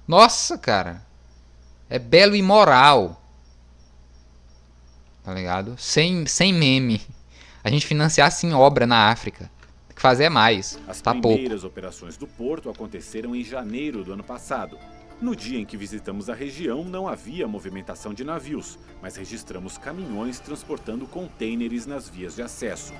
Nossa, cara. É belo e moral. Tá ligado? Sem meme. A gente financiar assim obra na África. Tem que fazer mais. As tá primeiras pouco. operações do porto aconteceram em janeiro do ano passado. No dia em que visitamos a região, não havia movimentação de navios, mas registramos caminhões transportando contêineres nas vias de acesso.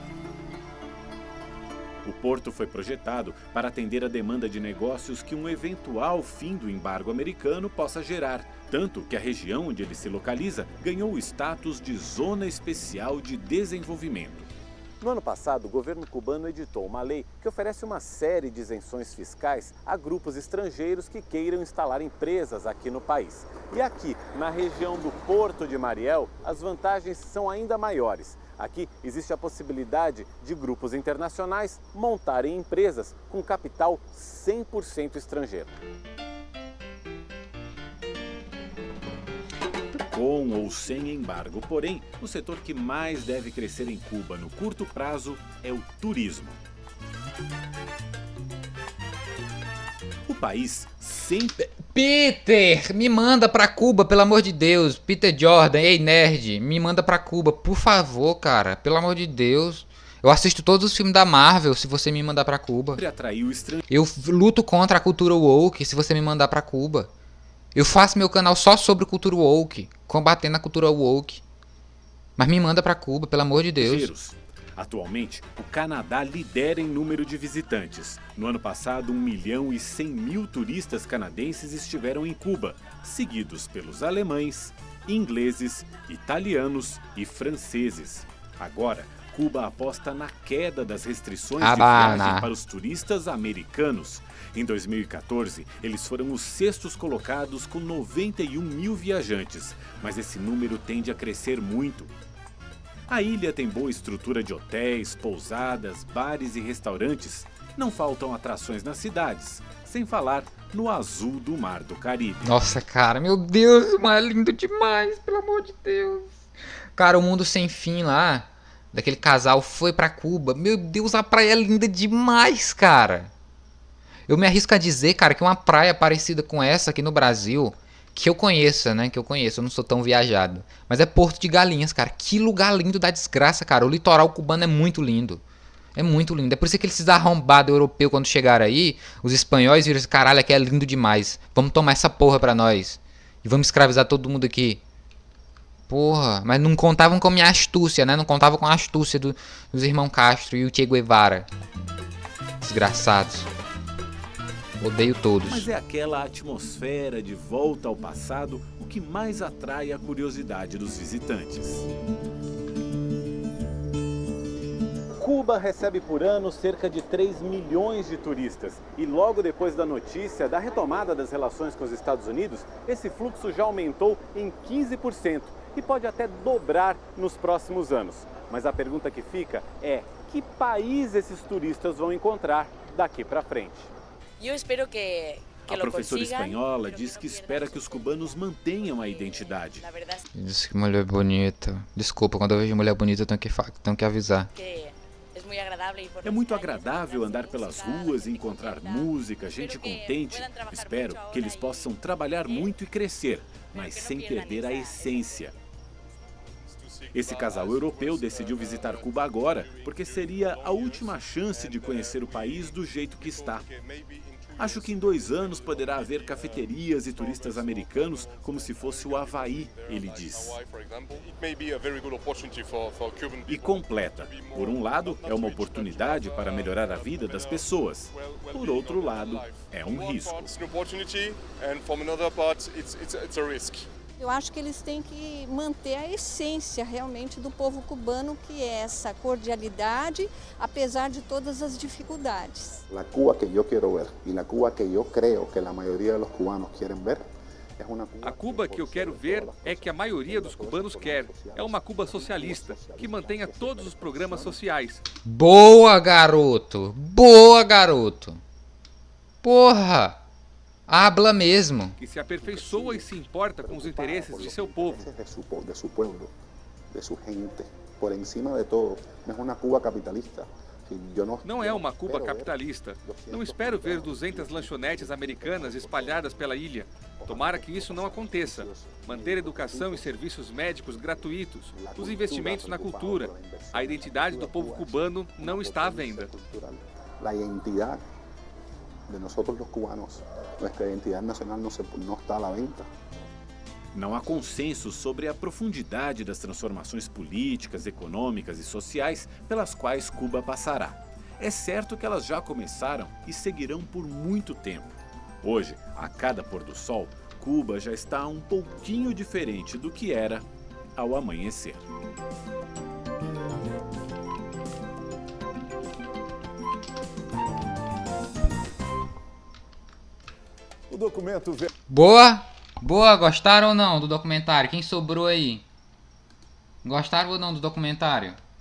O porto foi projetado para atender a demanda de negócios que um eventual fim do embargo americano possa gerar, tanto que a região onde ele se localiza ganhou o status de Zona Especial de Desenvolvimento. No ano passado, o governo cubano editou uma lei que oferece uma série de isenções fiscais a grupos estrangeiros que queiram instalar empresas aqui no país. E aqui, na região do Porto de Mariel, as vantagens são ainda maiores. Aqui existe a possibilidade de grupos internacionais montarem empresas com capital 100% estrangeiro. Com ou sem embargo, porém, o setor que mais deve crescer em Cuba no curto prazo é o turismo. O país sempre... Peter, me manda pra Cuba, pelo amor de Deus. Peter Jordan, ei nerd, me manda pra Cuba, por favor, cara, pelo amor de Deus. Eu assisto todos os filmes da Marvel, se você me mandar pra Cuba. Eu luto contra a cultura woke, se você me mandar pra Cuba. Eu faço meu canal só sobre cultura woke, combatendo a cultura woke. Mas me manda pra Cuba, pelo amor de Deus. Atualmente, o Canadá lidera em número de visitantes. No ano passado, 1.100.000 turistas canadenses estiveram em Cuba, seguidos pelos alemães, ingleses, italianos e franceses. Agora, Cuba aposta na queda das restrições de viagem para os turistas americanos. Em 2014, eles foram os sextos colocados com 91.000 viajantes, mas esse número tende a crescer muito. A ilha tem boa estrutura de hotéis, pousadas, bares e restaurantes. Não faltam atrações nas cidades, sem falar no azul do Mar do Caribe. Nossa, cara, meu Deus, o mar é lindo demais, pelo amor de Deus. Cara, o Mundo Sem Fim lá, daquele casal, foi pra Cuba. Meu Deus, a praia é linda demais, cara. Eu me arrisco a dizer, cara, que uma praia parecida com essa aqui no Brasil... Que eu conheça, né? Eu não sou tão viajado. Mas é Porto de Galinhas, cara. Que lugar lindo da desgraça, cara. O litoral cubano é muito lindo. É muito lindo. É por isso que esses arrombados europeus, quando chegaram aí, os espanhóis viram assim, caralho, aqui é lindo demais. Vamos tomar essa porra pra nós. E vamos escravizar todo mundo aqui. Porra. Mas não contavam com a minha astúcia, né? Não contavam com a astúcia dos irmãos Castro e o Che Guevara. Desgraçados. Odeio todos. Mas é aquela atmosfera de volta ao passado o que mais atrai a curiosidade dos visitantes. Cuba recebe por ano cerca de 3 milhões de turistas. E logo depois da notícia da retomada das relações com os Estados Unidos, esse fluxo já aumentou em 15% e pode até dobrar nos próximos anos. Mas a pergunta que fica é: que país esses turistas vão encontrar daqui para frente? Eu espero que a professora espanhola diz que espera que os cubanos mantenham a identidade. Diz que mulher bonita. Desculpa, quando eu vejo mulher bonita eu tenho que avisar. É muito agradável andar pelas ruas e encontrar música, gente contente. Espero que eles possam trabalhar muito e crescer, mas sem perder a essência. Esse casal europeu decidiu visitar Cuba agora porque seria a última chance de conhecer o país do jeito que está. Acho que em 2 anos poderá haver cafeterias e turistas americanos como se fosse o Havaí, ele diz. E completa. Por um lado, é uma oportunidade para melhorar a vida das pessoas. Por outro lado, é um risco. Eu acho que eles têm que manter a essência realmente do povo cubano, que é essa cordialidade, apesar de todas as dificuldades. La Cuba que yo quiero ver y la Cuba que yo creo que la mayoría de los cubanos quieren ver A Cuba que eu quero ver é que a maioria dos cubanos quer. É uma Cuba socialista, que mantenha todos os programas sociais. Boa, garoto! Boa, garoto! Porra! Habla mesmo. Que se aperfeiçoa e se importa com os interesses de seu povo. Por encima de todo, não é uma Cuba capitalista. Não é uma Cuba capitalista. Não espero ver 200 lanchonetes americanas espalhadas pela ilha. Tomara que isso não aconteça. Manter educação e serviços médicos gratuitos, os investimentos na cultura. A identidade do povo cubano não está à venda. A identidade de nós, os cubanos, nossa identidade nacional não está à venda. Não há consenso sobre a profundidade das transformações políticas, econômicas e sociais pelas quais Cuba passará. É certo que elas já começaram e seguirão por muito tempo. Hoje, a cada pôr do sol, Cuba já está um pouquinho diferente do que era ao amanhecer. O documento... Boa! Boa, gostaram ou não do documentário? Quem sobrou aí? Gostaram ou não do documentário?